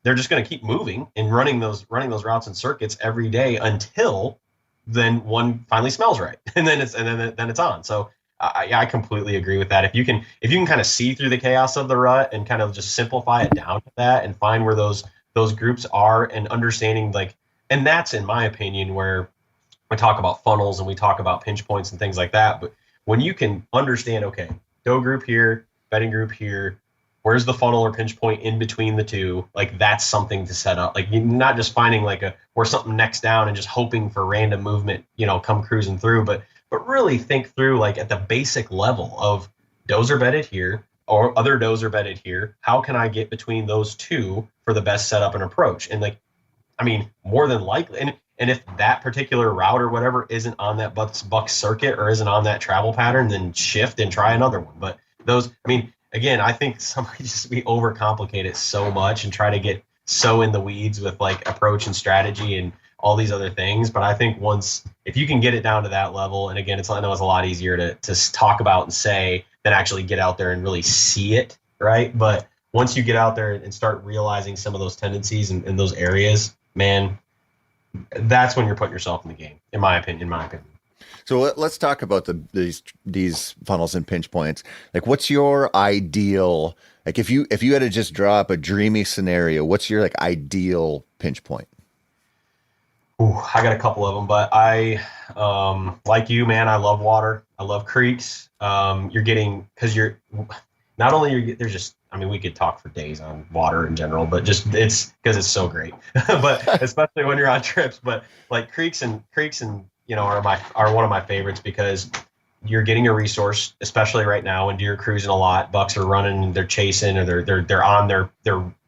they're just going to keep moving and running those routes and circuits every day until then one finally smells right, and then it's on. So I completely agree with that. If you can kind of see through the chaos of the rut and kind of just simplify it down to that and find where those groups are and understanding, like, and that's in my opinion where we talk about funnels and we talk about pinch points and things like that. But when you can understand, okay, doe group here, bedding group here, where's the funnel or pinch point in between the two? Like, that's something to set up. Like, you're not just finding where something necks down and just hoping for random movement, come cruising through, but really think through, like, at the basic level of does are bedded here or other does are bedded here. How can I get between those two for the best setup and approach? And, like, I mean, more than likely, and if that particular route or whatever isn't on that buck circuit or isn't on that travel pattern, then shift and try another one. But again, I think somebody we overcomplicate it so much and try to get so in the weeds with, like, approach and strategy and all these other things. But I think if you can get it down to that level, and again, I know it's a lot easier to talk about and say than actually get out there and really see it, right? But once you get out there and start realizing some of those tendencies in those areas, man, that's when you're putting yourself in the game, in my opinion.
So let's talk about these funnels and pinch points. Like, what's your ideal, like, if you had to just draw up a dreamy scenario, what's your, like, ideal pinch point?
Ooh, I got a couple of them, but I, like you, man, I love water. I love creeks. We could talk for days on water in general, but just it's because it's so great. But especially when you're on trips, but like creeks and are one of my favorites because you're getting a resource, especially right now when deer are cruising a lot, bucks are running, they're chasing, or they're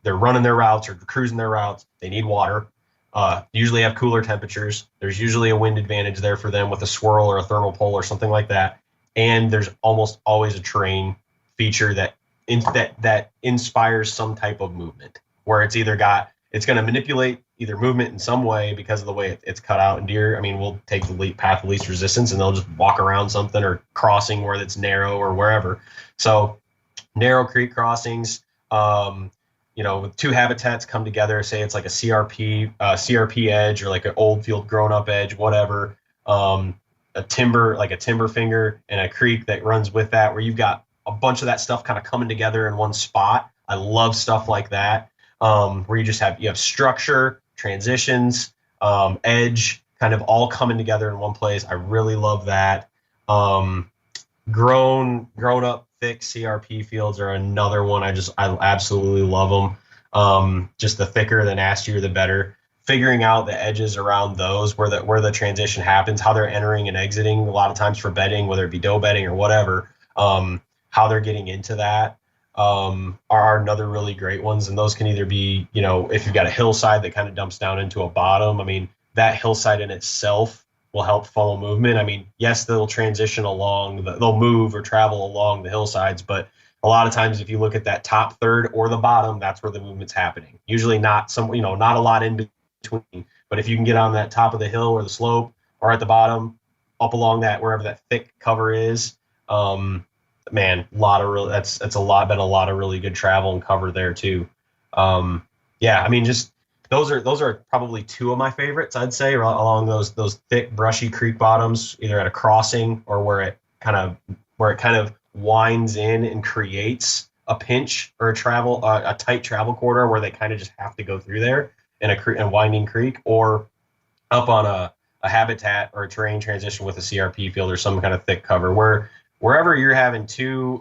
running their routes or cruising their routes. They need water. Usually have cooler temperatures. There's usually a wind advantage there for them with a swirl or a thermal pole or something like that. And there's almost always a terrain feature that inspires some type of movement where it's going to manipulate either movement in some way because of the way it's cut out. And deer, will take the path of least resistance and they'll just walk around something or crossing where it's narrow or wherever. So narrow creek crossings, two habitats come together, say it's like a CRP edge or like an old field grown up edge, whatever, a timber finger and a creek that runs with that, where you've got a bunch of that stuff kind of coming together in one spot. I love stuff like that, where you have structure, transitions, edge, kind of all coming together in one place. I really love that. Grown up thick CRP fields are another one. I absolutely love them. Just the thicker, the nastier, the better. Figuring out the edges around those where the transition happens, how they're entering and exiting a lot of times for bedding, whether it be doe bedding or whatever, how they're getting into that are another really great ones. And those can either be, if you've got a hillside that kind of dumps down into a bottom, I mean, that hillside in itself will help funnel movement. I mean, yes, they'll transition they'll move or travel along the hillsides, but a lot of times if you look at that top third or the bottom, that's where the movement's happening. Usually not not a lot in between, but if you can get on that top of the hill or the slope or at the bottom, up along that, wherever that thick cover is, man, been a lot of really good travel and cover there too. Yeah, I mean, just those are probably two of my favorites, I'd say, along those thick brushy creek bottoms, either at a crossing or where it kind of winds in and creates a pinch or a tight travel corridor where they kind of just have to go through there in a winding creek, or up on a habitat or a terrain transition with a CRP field or some kind of thick cover wherever you're having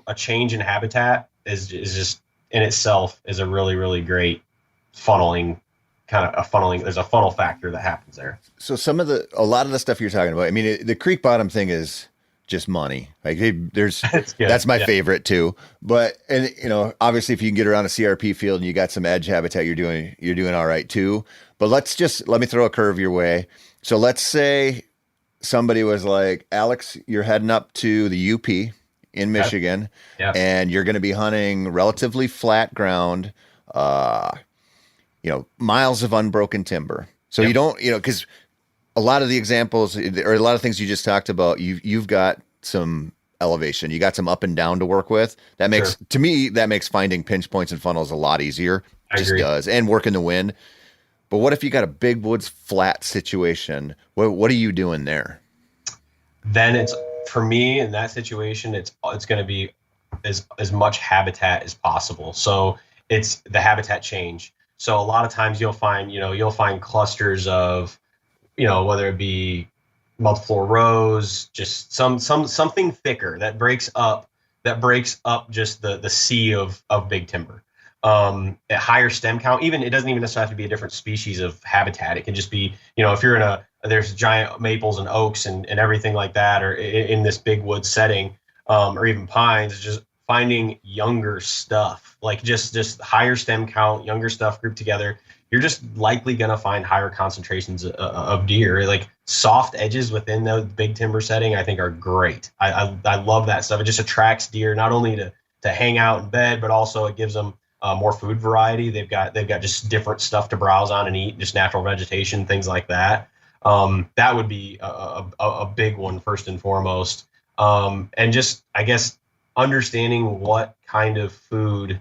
a change in habitat is just in itself is a really, really great funneling. There's a funnel factor that happens there.
So a lot of the stuff you're talking about, I mean, the creek bottom thing is just money. Like that's my favorite too. But, and obviously if you can get around a CRP field and you got some edge habitat, you're doing all right too. But let me throw a curve your way. So let's say somebody was like, Alex, you're heading up to the UP in Michigan, and you're going to be hunting relatively flat ground, miles of unbroken timber. So you don't, because a lot of the examples or a lot of things you just talked about, you've got some elevation, you got some up and down to work with. That makes, to me, finding pinch points and funnels a lot easier.
I agree.
Does, and work in the wind. But what if you got a big woods flat situation? What are you doing there?
Then it's, for me in that situation, it's going to be as much habitat as possible. So it's the habitat change. So a lot of times you'll find clusters of, whether it be multiple rows, just something thicker that breaks up just the sea of big timber. At higher stem count, it doesn't even necessarily have to be a different species of habitat. It can just be, if you're there's giant maples and oaks and everything like that, or in this big wood setting, or even pines, just finding younger stuff, like just higher stem count, younger stuff grouped together. You're just likely going to find higher concentrations of deer. Like soft edges within the big timber setting, I think are great. I love that stuff. It just attracts deer, not only to hang out in bed, but also it gives them more food variety. They've got just different stuff to browse on and eat, just natural vegetation, things like that. That would be a big one first and foremost. And just, I guess, understanding what kind of food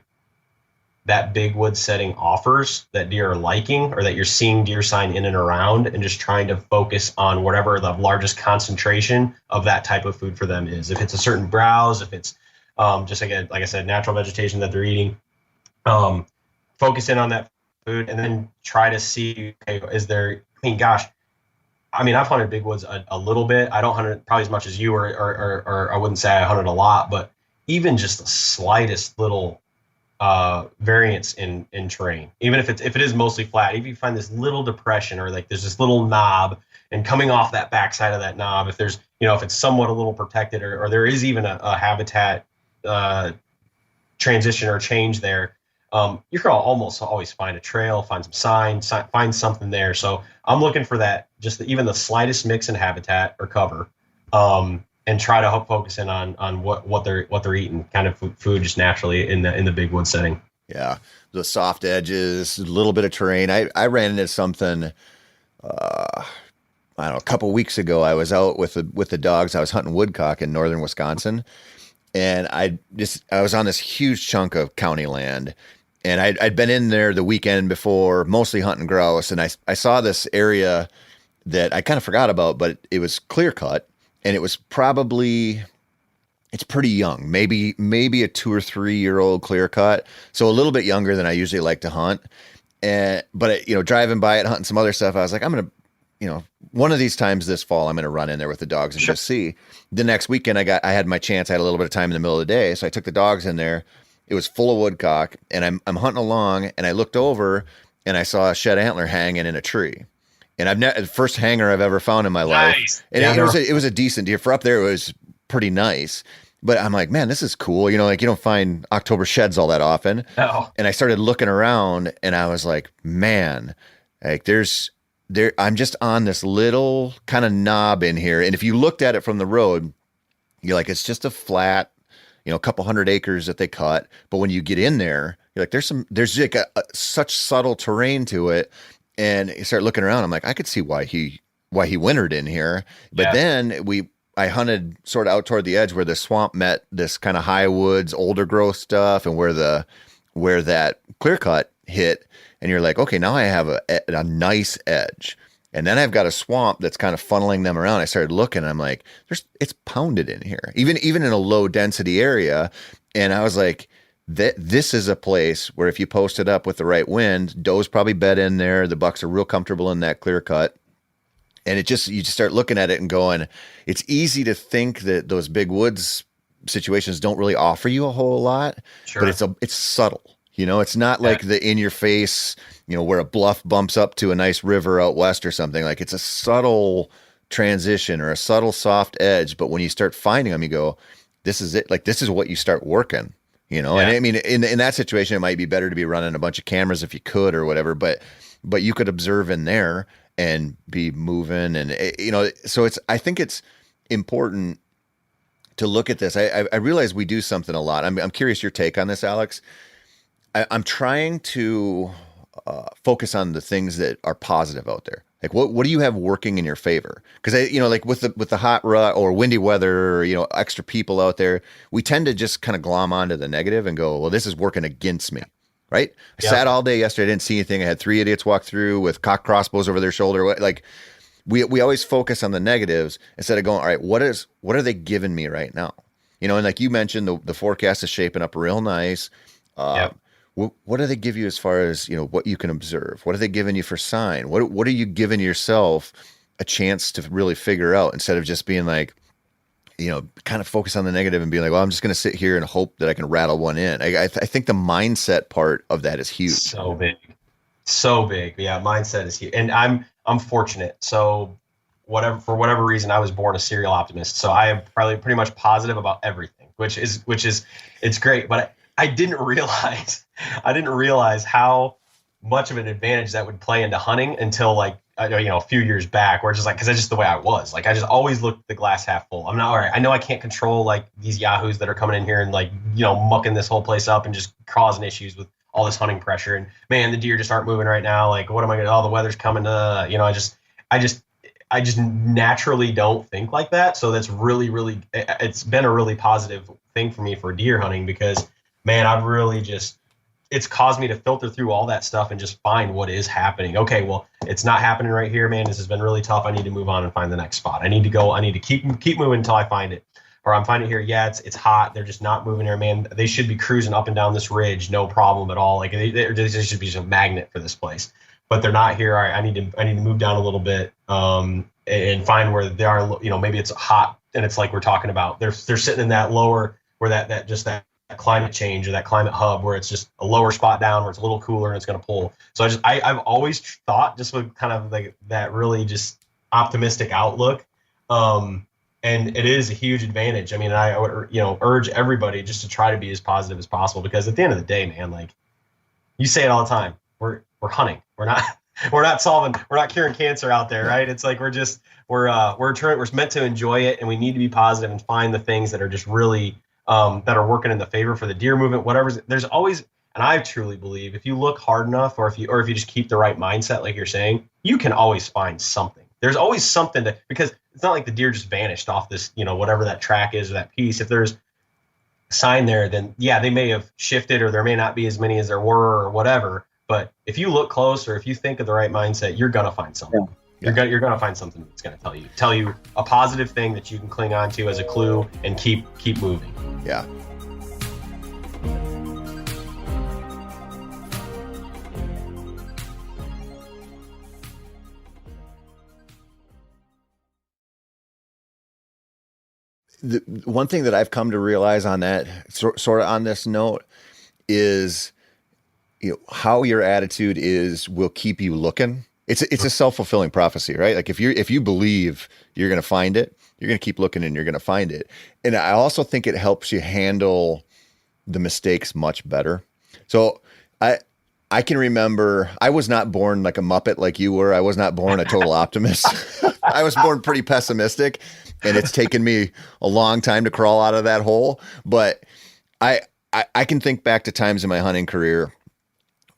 that big wood setting offers that deer are liking, or that you're seeing deer sign in and around, and just trying to focus on whatever the largest concentration of that type of food for them is. If it's a certain browse, if it's just like I said, natural vegetation that they're eating, focus in on that food, and then try to see, okay, I've hunted big woods a little bit. I don't hunt it probably as much as you, or I wouldn't say I hunted a lot, but even just the slightest little variance in terrain, even if it is mostly flat, if you find this little depression, or like there's this little knob, and coming off that backside of that knob, if there's, if it's somewhat a little protected, or there is even a habitat transition or change there, you're gonna almost always find a trail, find some signs, find something there. So I'm looking for that, even the slightest mix in habitat or cover, and try to focus in on what they're eating, kind of food just naturally in the big wood setting.
Yeah, the soft edges, a little bit of terrain. I ran into something. I don't know. A couple weeks ago, I was out with the dogs. I was hunting woodcock in northern Wisconsin, and I was on this huge chunk of county land. And I'd been in there the weekend before, mostly hunting grouse, and I saw this area that I kind of forgot about, but it was clear cut, and it was it's pretty young, maybe a 2 or 3 year old clear cut, so a little bit younger than I usually like to hunt. But driving by it, hunting some other stuff, I was like, I'm gonna one of these times this fall, I'm going to run in there with the dogs and just see. The next weekend, I had my chance. I had a little bit of time in the middle of the day, so I took the dogs in there. It was full of woodcock, and I'm hunting along, and I looked over, and I saw a shed antler hanging in a tree. And the first hanger I've ever found in my life. And it was a decent deer. For up there, it was pretty nice. But I'm like, man, this is cool. You don't find October sheds all that often.
No.
And I started looking around, and I was like, man, like I'm just on this little kind of knob in here. And if you looked at it from the road, you're like, it's just a flat, a couple 100 acres that they cut. But when you get in there, you're like, there's like such subtle terrain to it. And you start looking around. I'm like, I could see why he wintered in here. But then I hunted sort of out toward the edge where the swamp met this kind of high woods, older growth stuff, and where that clear cut hit. And you're like, okay, now I have a nice edge. And then I've got a swamp that's kind of funneling them around. I started looking, and I'm like, it's pounded in here, even in a low density area. And I was like, this is a place where if you post it up with the right wind, does probably bed in there. The bucks are real comfortable in that clear cut. And you just start looking at it and going, it's easy to think that those big woods situations don't really offer you a whole lot, but it's subtle. It's not like the in your face, where a bluff bumps up to a nice river out west or something. Like, it's a subtle transition or a subtle soft edge. But when you start finding them, you go, this is it. Like, this is what you start working, And I mean, in that situation, it might be better to be running a bunch of cameras if you could or whatever, but you could observe in there and be moving. And, so I think it's important to look at this. I realize we do something a lot. I'm curious your take on this, Alex. I'm trying to focus on the things that are positive out there. Like, what do you have working in your favor? Because like with the hot rut or windy weather, or, extra people out there, we tend to just kind of glom onto the negative and go, well, this is working against me, right? I sat all day yesterday, I didn't see anything. I had 3 idiots walk through with cocked crossbows over their shoulder. Like, we always focus on the negatives instead of going, all right, what are they giving me right now? And like you mentioned, the forecast is shaping up real nice. What do they give you as far as, what you can observe? What are they giving you for sign? What are you giving yourself a chance to really figure out instead of just being like, kind of focus on the negative and being like, well, I'm just going to sit here and hope that I can rattle one in. I think the mindset part of that is huge.
So big. Yeah. Mindset is huge. And I'm fortunate. So for whatever reason, I was born a serial optimist. So I am probably pretty much positive about everything, which is it's great. But I didn't realize how much of an advantage that would play into hunting until like, a few years back, where it's just like, cause that's just the way I was. Like, I just always looked at the glass half full. I'm not, all right, I know I can't control like these yahoos that are coming in here and like, mucking this whole place up and just causing issues with all this hunting pressure. And man, the deer just aren't moving right now. Like, what am I going to, the weather's coming to, I just naturally don't think like that. So that's really, really, it's been a really positive thing for me for deer hunting because, man, I've really it's caused me to filter through all that stuff and just find what is happening. Okay, well, it's not happening right here, man. This has been really tough. I need to move on and find the next spot. I need to keep moving until I find it. Or I'm finding it here. Yeah, it's hot. They're just not moving here, man. They should be cruising up and down this ridge, no problem at all. Like they should be just a magnet for this place. But they're not here. All right, I need to move down a little bit and find where they are. Maybe it's hot and it's like we're talking about. They're sitting in that lower where that climate change or that climate hub where it's just a lower spot down where it's a little cooler and it's going to pull. So I've always thought just with kind of like that really just optimistic outlook. And it is a huge advantage. I mean, I would, urge everybody just to try to be as positive as possible because at the end of the day, man, like you say it all the time, we're hunting. We're not curing cancer out there. Right. It's like, we're meant to enjoy it and we need to be positive and find the things that are just really, that are working in the favor for the deer movement, there's always, and I truly believe if you look hard enough, or if you just keep the right mindset, like you're saying, you can always find something. There's always something because it's not like the deer just vanished off this, whatever that track is or that piece. If there's a sign there, then yeah, they may have shifted or there may not be as many as there were or whatever. But if you look close or if you think of the right mindset, you're going to find something. Yeah. You're gonna find something that's gonna tell you a positive thing that you can cling on to as a clue and keep moving.
Yeah. the one thing that I've come to realize on that sort of on this note is, how your attitude is will keep you looking. It's a self-fulfilling prophecy, right? Like if you believe you're going to find it, you're going to keep looking and you're going to find it. And I also think it helps you handle the mistakes much better. So I can remember I was not born like a Muppet like you were. I was not born a total optimist. I was born pretty pessimistic, and it's taken me a long time to crawl out of that hole. But I can think back to times in my hunting career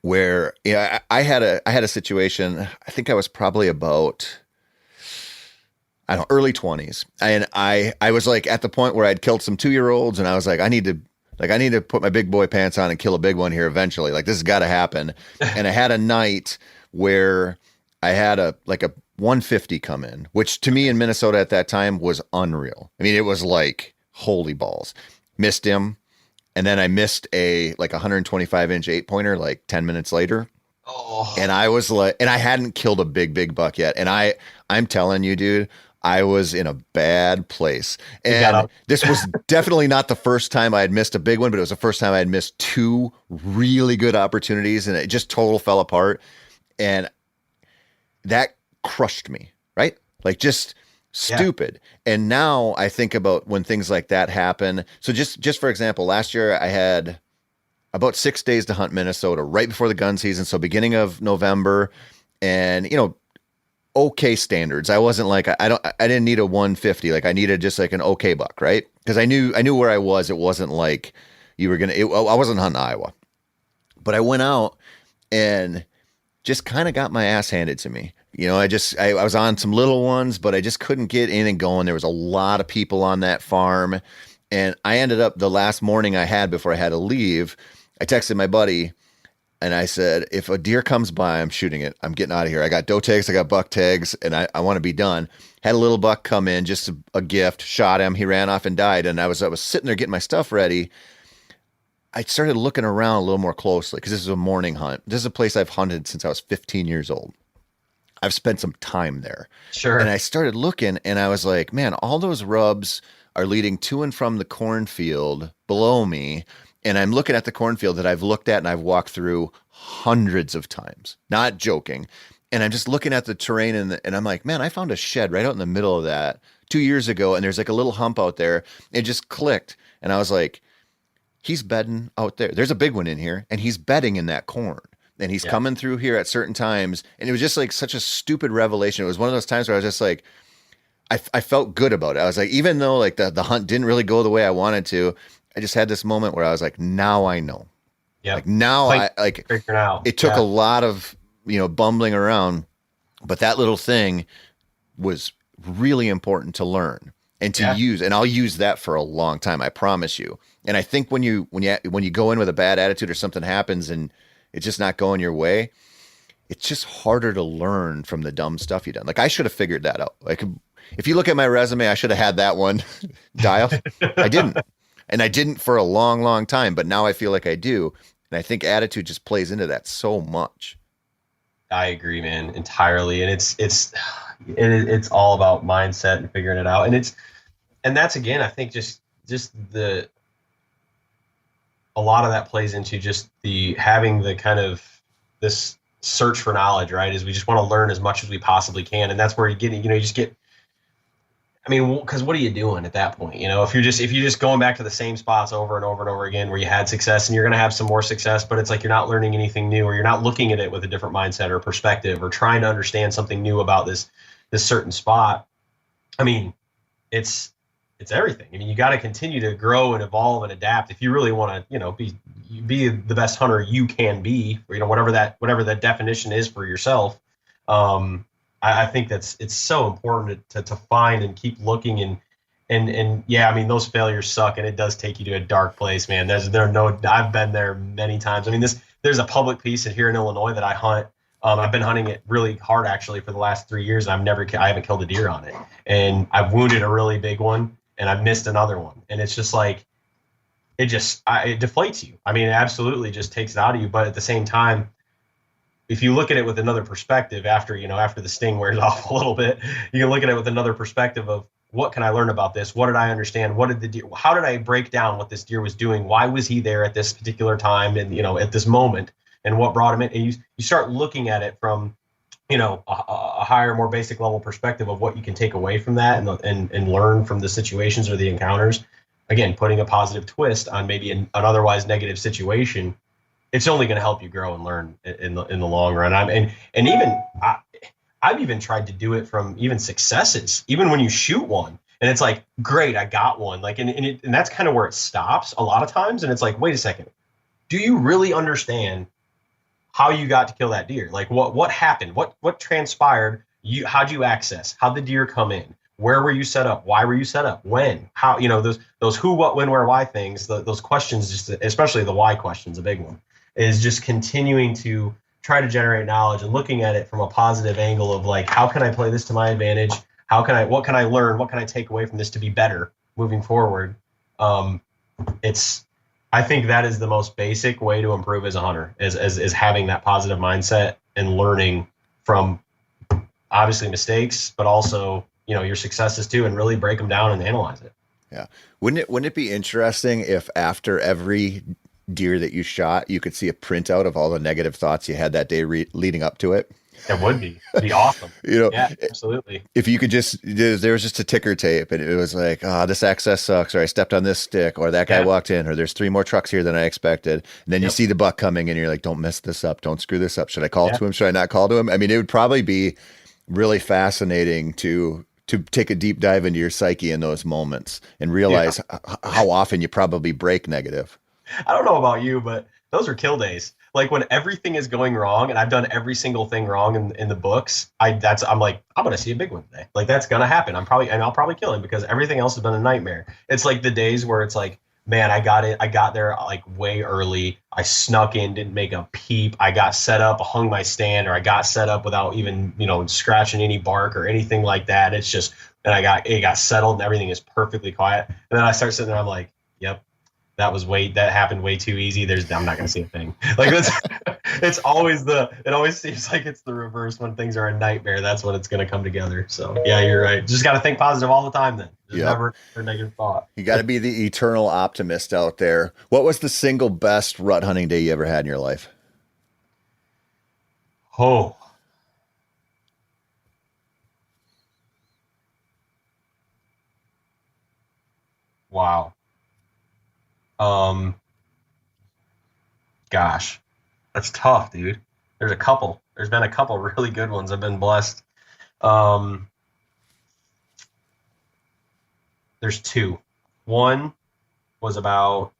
where I had a situation. I think I was probably about, I don't know, early 20s, and I was like at the point where I'd killed some 2-year-olds, and I was like, I need to put my big boy pants on and kill a big one here eventually. Like, this has got to happen. And I had a night where I had a 150 come in, which to me in Minnesota at that time was unreal. I mean, it was like, holy balls. Missed him. And then I missed a 125-inch 8-pointer like 10 minutes later.
Oh.
And I was like, and I hadn't killed a big buck yet. And I'm telling you, dude, I was in a bad place. And this was definitely not the first time I had missed a big one, but it was the first time I had missed 2 really good opportunities, and it just total fell apart. And that crushed me, right? Like, just stupid. Yeah. And now I think about when things like that happen. So just for example, last year I had about 6 days to hunt Minnesota right before the gun season. So beginning of November, and okay standards. I wasn't like, I didn't need a 150. Like, I needed just like an okay buck, right? Because I knew where I was. It wasn't like I wasn't hunting Iowa, but I went out and just kind of got my ass handed to me. I was on some little ones, but I just couldn't get anything going. There was a lot of people on that farm, and I ended up, the last morning I had before I had to leave, I texted my buddy, and I said, if a deer comes by, I'm shooting it. I'm getting out of here. I got doe tags, I got buck tags, and I want to be done. Had a little buck come in, just a gift, shot him. He ran off and died. And I was sitting there getting my stuff ready. I started looking around a little more closely because this is a morning hunt. This is a place I've hunted since I was 15 years old. I've spent some time there.
Sure.
And I started looking, and I was like, man, all those rubs are leading to and from the cornfield below me. And I'm looking at the cornfield that I've looked at and I've walked through hundreds of times, not joking. And I'm just looking at the terrain, and I'm like, man, I found a shed right out in the middle of that 2 years ago. And there's like a little hump out there. It just clicked. And I was like, he's bedding out there. There's a big one in here, and he's bedding in that corn. And he's coming through here at certain times. And it was just like such a stupid revelation. It was one of those times where I was just like, I felt good about it. I was like, even though like the hunt didn't really go the way I wanted to, I just had this moment where I was like, now I know.
Yeah.
Like now it took a lot of, bumbling around, but that little thing was really important to learn and to use. And I'll use that for a long time. I promise you. And I think when you go in with a bad attitude or something happens and it's just not going your way, it's just harder to learn from the dumb stuff you've done. Like, I should have figured that out. Like, if you look at my resume, I should have had that one dialed. I didn't. And I didn't for a long, long time, but now I feel like I do. And I think attitude just plays into that so much.
I agree, man, entirely. And it's all about mindset and figuring it out. And that's, again, I think just a lot of that plays into just having the kind of this search for knowledge, right? Is we just want to learn as much as we possibly can. And that's where you just get, I mean, because what are you doing at that point? If you're just going back to the same spots over and over and over again where you had success, and you're going to have some more success, but it's like you're not learning anything new, or you're not looking at it with a different mindset or perspective, or trying to understand something new about this certain spot. I mean, it's everything. I mean, you got to continue to grow and evolve and adapt if you really want to, be the best hunter you can be, or, whatever that definition is for yourself. I think it's so important to find and keep looking and yeah, I mean, those failures suck, and it does take you to a dark place, man. I've been there many times. I mean, there's a public piece here in Illinois that I hunt. I've been hunting it really hard actually for the last 3 years, and I haven't killed a deer on it. And I've wounded a really big one, and I've missed another one. And it's just like, it deflates you. I mean, it absolutely just takes it out of you. But at the same time, if you look at it with another perspective after the sting wears off a little bit, you can look at it with another perspective of, what can I learn about this? What did I understand? How did I break down what this deer was doing? Why was he there at this particular time and, at this moment, and what brought him in? And you start looking at it from, a higher, more basic level perspective of what you can take away from that and learn from the situations or the encounters. Again, putting a positive twist on maybe an otherwise negative situation, it's only going to help you grow and learn in the long run. I've even tried to do it from even successes, even when you shoot one and it's like, great, I got one. Like, and that's kind of where it stops a lot of times. And it's like, wait a second, do you really understand how you got to kill that deer? Like what happened? What transpired? How'd you access? How'd the deer come in? Where were you set up? Why were you set up? When? How? Those who, what, when, where, why things. Those questions, just especially the why question's a big one. Is just continuing to try to generate knowledge and looking at it from a positive angle of like, how can I play this to my advantage? What can I learn? What can I take away from this to be better moving forward? I think that is the most basic way to improve as a hunter is having that positive mindset and learning from obviously mistakes, but also, your successes too, and really break them down and analyze it.
Yeah. Wouldn't it be interesting if after every deer that you shot, you could see a printout of all the negative thoughts you had that day leading up to it?
It would be. It'd be awesome. Yeah, absolutely.
If you could there was just a ticker tape and it was like, this access sucks, or I stepped on this stick, or that guy walked in, or there's 3 more trucks here than I expected. And then you see the buck coming and you're like, don't mess this up. Don't screw this up. Should I call to him? Should I not call to him? I mean, it would probably be really fascinating to take a deep dive into your psyche in those moments and realize how often you probably break negative.
I don't know about you, but those are kill days. Like when everything is going wrong and I've done every single thing wrong in the books, I'm like, I'm going to see a big one today. Like that's going to happen. I'll probably kill him because everything else has been a nightmare. It's like the days where it's like, man, I got there like way early. I snuck in, didn't make a peep. I got set up, hung my stand, or I got set up without even, scratching any bark or anything like that. It's just, and it got settled and everything is perfectly quiet. And then I start sitting there, I'm like, yep. That happened way too easy. I'm not going to see a thing. Like it always seems like it's the reverse when things are a nightmare. That's when it's going to come together. So yeah, you're right. Just got to think positive all the time then. Never a negative thought.
You got to be the eternal optimist out there. What was the single best rut hunting day you ever had in your life?
Oh, wow. Gosh, that's tough, dude. There's been a couple really good ones. I've been blessed. There's 2. One was about,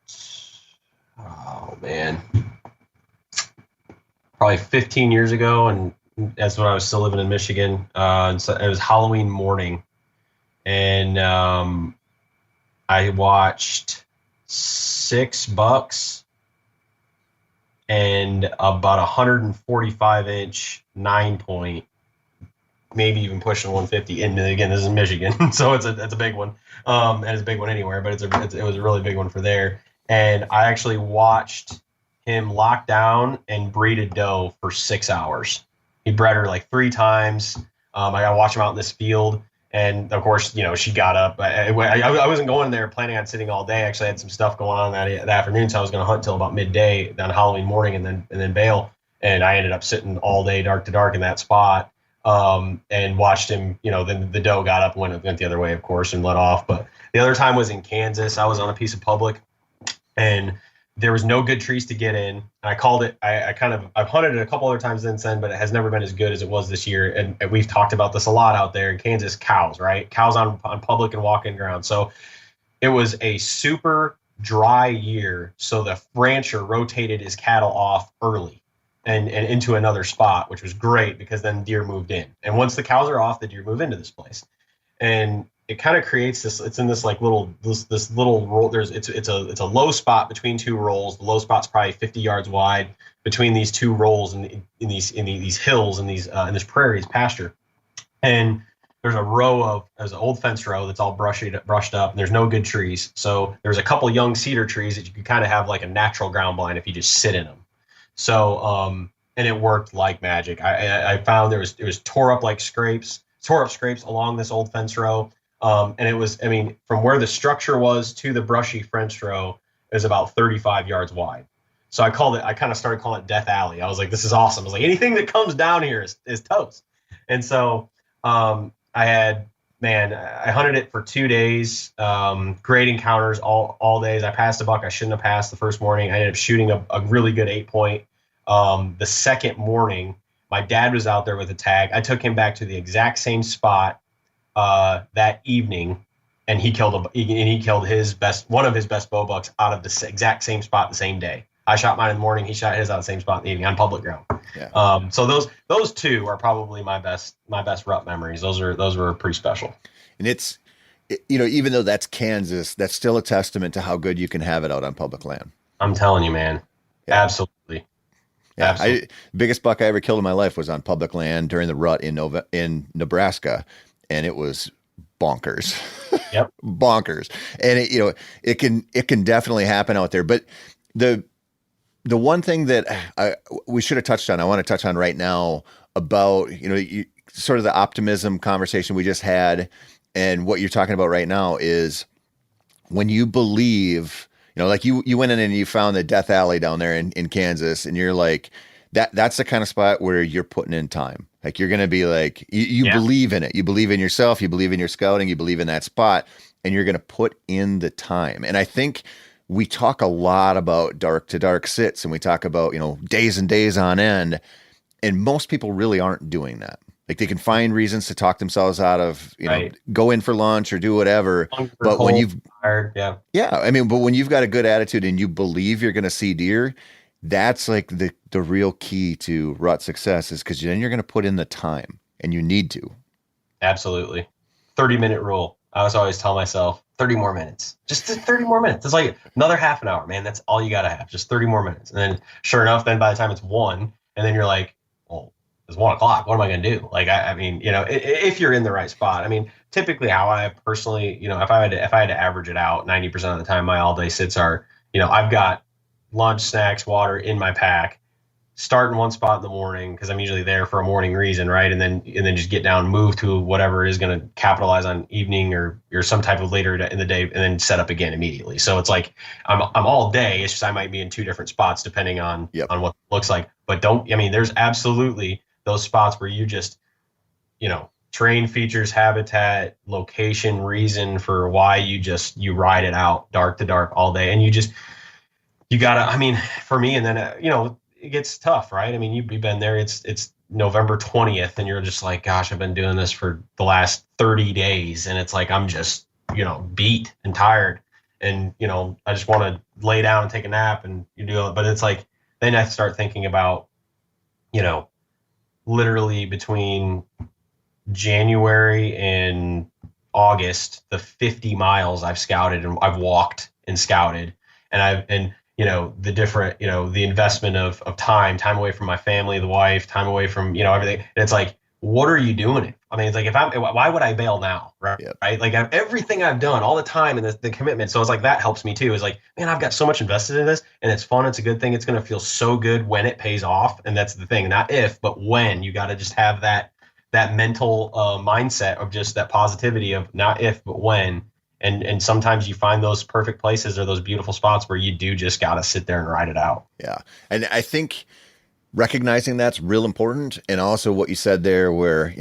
probably 15 years ago. And that's when I was still living in Michigan. And so it was Halloween morning and, I watched 6 bucks and about 145-inch 9-point, maybe even pushing 150. And again, this is Michigan, so it's a big one. And it's a big one anywhere, but it was a really big one for there. And I actually watched him lock down and breed a doe for 6 hours. He bred her like 3 times. I got to watch him out in this field. And of course, she got up. I wasn't going there planning on sitting all day. Actually, I had some stuff going on that afternoon, so I was going to hunt till about midday on Halloween morning, and then bail. And I ended up sitting all day, dark to dark, in that spot, and watched him. Then the doe got up, went the other way, of course, and let off. But the other time was in Kansas. I was on a piece of public, and there was no good trees to get in. I called it. I've hunted it a couple other times since then, but it has never been as good as it was this year. And we've talked about this a lot out there in Kansas. Cows, right? Cows on public and walk-in ground. So it was a super dry year. So the rancher rotated his cattle off early and into another spot, which was great because then deer moved in. And once the cows are off, the deer move into this place. And it kind of creates this. It's in this like this little roll. It's a low spot between 2 rolls. The low spot's probably 50 yards wide between these 2 rolls in these hills and in this prairie, this pasture. And there's an old fence row that's all brushed up, and there's no good trees. So there's a couple young cedar trees that you can kind of have like a natural ground blind if you just sit in them. So and it worked like magic. I found it was tore up scrapes along this old fence row. And it was, I mean, from where the structure was to the brushy French row is about 35 yards wide. So I kind of started calling it Death Alley. I was like, this is awesome. I was like, anything that comes down here is toast. And so I hunted it for 2 days, great encounters all days. I passed a buck I shouldn't have passed the first morning. I ended up shooting a really good 8-point. The second morning, my dad was out there with a tag. I took him back to the exact same spot that evening, and he killed one of his best bow bucks out of the exact same spot the same day. I shot mine in the morning. He shot his out the same spot in the evening on public ground.
Yeah.
So those two are probably my best rut memories. Those were pretty special.
And it's, even though that's Kansas, that's still a testament to how good you can have it out on public land.
I'm telling you, man. Yeah. Absolutely.
Yeah. The biggest buck I ever killed in my life was on public land during the rut in Nebraska. And it was bonkers.
Yep.
Bonkers. And it can definitely happen out there. But the one thing that we should have touched on, I want to touch on right now about, sort of the optimism conversation we just had, and what you're talking about right now is when you believe, like you went in and you found the Death Alley down there in Kansas, and you're like, that's the kind of spot where you're putting in time. Like you're going to be like, you believe in it. You believe in yourself. You believe in your scouting. You believe in that spot, and you're going to put in the time. And I think we talk a lot about dark to dark sits, and we talk about, days and days on end, and most people really aren't doing that. Like they can find reasons to talk themselves out of, go in for lunch or do whatever. But when you've
tired,
but when you've got a good attitude and you believe you're going to see deer, that's like the real key to rut success, is because then you're going to put in the time, and you need to.
Absolutely. 30-minute rule. I always tell myself 30 more minutes, just 30 more minutes. It's like another half an hour, man. That's all you got to have. Just 30 more minutes. And then sure enough, then by the time it's 1, and then you're like, well, it's 1 o'clock. What am I going to do? Like, I mean, if you're in the right spot, I mean, typically how I personally, if I had to average it out 90% of the time, my all day sits are, I've got lunch, snacks, water in my pack, start in one spot in the morning, because I'm usually there for a morning reason, right? And then just get down, move to whatever is going to capitalize on evening or some type of later in the day, and then set up again immediately. So it's like I'm all day. It's just I might be in 2 different spots depending on what it looks like. But there's absolutely those spots where you just, terrain, features, habitat, location, reason for why you ride it out dark to dark all day, and you gotta. I mean, for me, and then it gets tough, right? I mean, you've been there. It's November 20th, and you're just like, gosh, I've been doing this for the last 30 days, and it's like I'm just, beat and tired, and I just want to lay down and take a nap, and you do it. But it's like then I start thinking about, literally between January and August, the 50 miles I've scouted and I've walked and scouted, and the different, the investment of time away from my family, the wife, time away from, everything. And it's like, what are you doing? I mean, it's like, why would I bail now? Right.
Yep.
Right. Like everything I've done, all the time and the commitment. So it's like, that helps me too. It's like, man, I've got so much invested in this, and it's fun. It's a good thing. It's going to feel so good when it pays off. And that's the thing, not if, but when. You got to just have that mental mindset of just that positivity of not if, but when. And sometimes you find those perfect places or those beautiful spots where you do just got to sit there and ride it out.
Yeah. And I think recognizing that's real important. And also what you said there, where,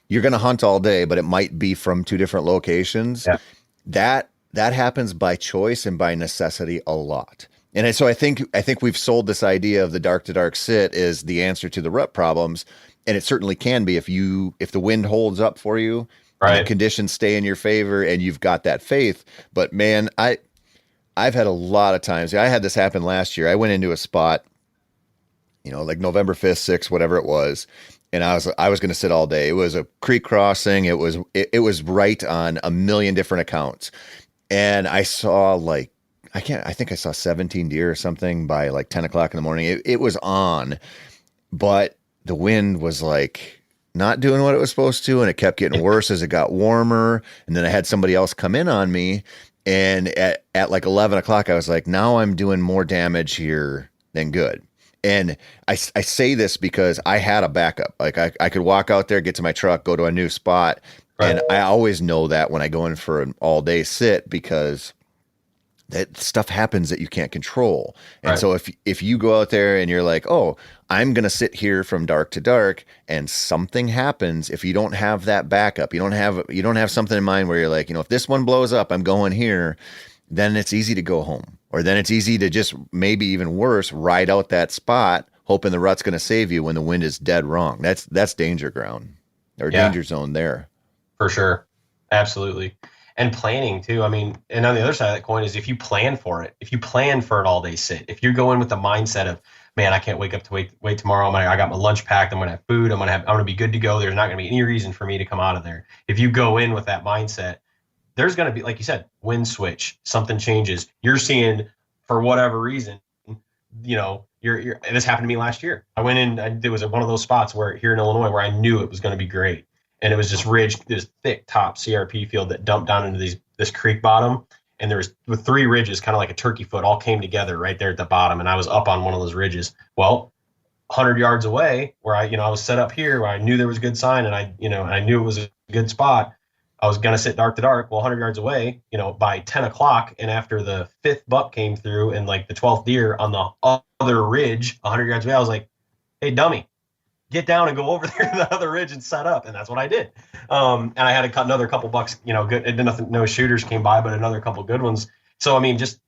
you're going to hunt all day, but it might be from 2 different locations.
Yeah.
That happens by choice and by necessity a lot. And so I think we've sold this idea of the dark to dark sit is the answer to the rut problems. And it certainly can be if the wind holds up for you, right, the conditions stay in your favor, and you've got that faith. But man, I've had a lot of times. I had this happen last year. I went into a spot, like November 5th, 6th, whatever it was, and I was going to sit all day. It was a creek crossing. It was right on a million different accounts, and I saw I think I saw 17 deer or something by like 10 o'clock in the morning. It was on, but the wind was like not doing what it was supposed to, and it kept getting worse as it got warmer. And then I had somebody else come in on me, and at like 11 o'clock, I was like, now I'm doing more damage here than good. And I say this because I had a backup. Like I could walk out there, get to my truck, go to a new spot, And I always know that when I go in for an all day sit, because that stuff happens that you can't control. And so if you go out there and you're like, oh, I'm going to sit here from dark to dark, and something happens, if you don't have that backup, you don't have something in mind where you're like, if this one blows up, I'm going here, then it's easy to go home. Or then it's easy to just, maybe even worse, ride out that spot, hoping the rut's going to save you when the wind is dead wrong. That's danger ground, or danger zone there.
For sure. Absolutely. And planning too. I mean, and on the other side of that coin is if you plan for it, if you plan for an all day sit, if you go in with the mindset of, man, I can't wake up to wait tomorrow. I got my lunch packed. I'm going to have food. I'm going to be good to go. There's not going to be any reason for me to come out of there. If you go in with that mindset, there's going to be, like you said, wind switch, something changes. You're seeing, for whatever reason, this happened to me last year. I went in, there was one of those spots where here in Illinois where I knew it was going to be great. And it was just this thick top CRP field that dumped down into this creek bottom. And there was with 3 ridges, kind of like a turkey foot, all came together right there at the bottom. And I was up on one of those ridges. Well, 100 yards away where I was set up here where I knew there was a good sign, and I knew it was a good spot. I was going to sit dark to dark. Well, 100 yards away, by 10 o'clock, and after the 5th buck came through and like the 12th deer on the other ridge, 100 yards away, I was like, hey, dummy, get down and go over there to the other ridge and set up. And that's what I did. And I had another couple bucks, good. No shooters came by, but another couple good ones. So, I mean, just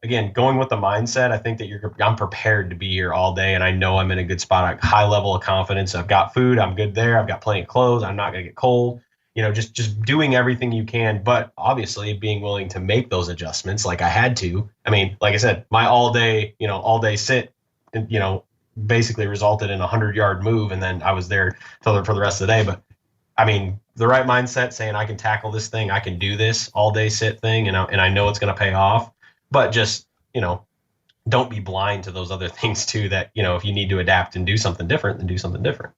again, going with the mindset, I think that I'm prepared to be here all day. And I know I'm in a good spot, a high level of confidence. I've got food. I'm good there. I've got plenty of clothes. I'm not going to get cold, just doing everything you can, but obviously being willing to make those adjustments. Like I had to, I mean, like I said, my all day sit, basically resulted in a 100-yard move, and then I was there for the rest of the day. But I mean, the right mindset, saying I can tackle this thing, I can do this all day sit thing, and I know it's going to pay off. But just don't be blind to those other things too. That if you need to adapt and do something different, then do something different.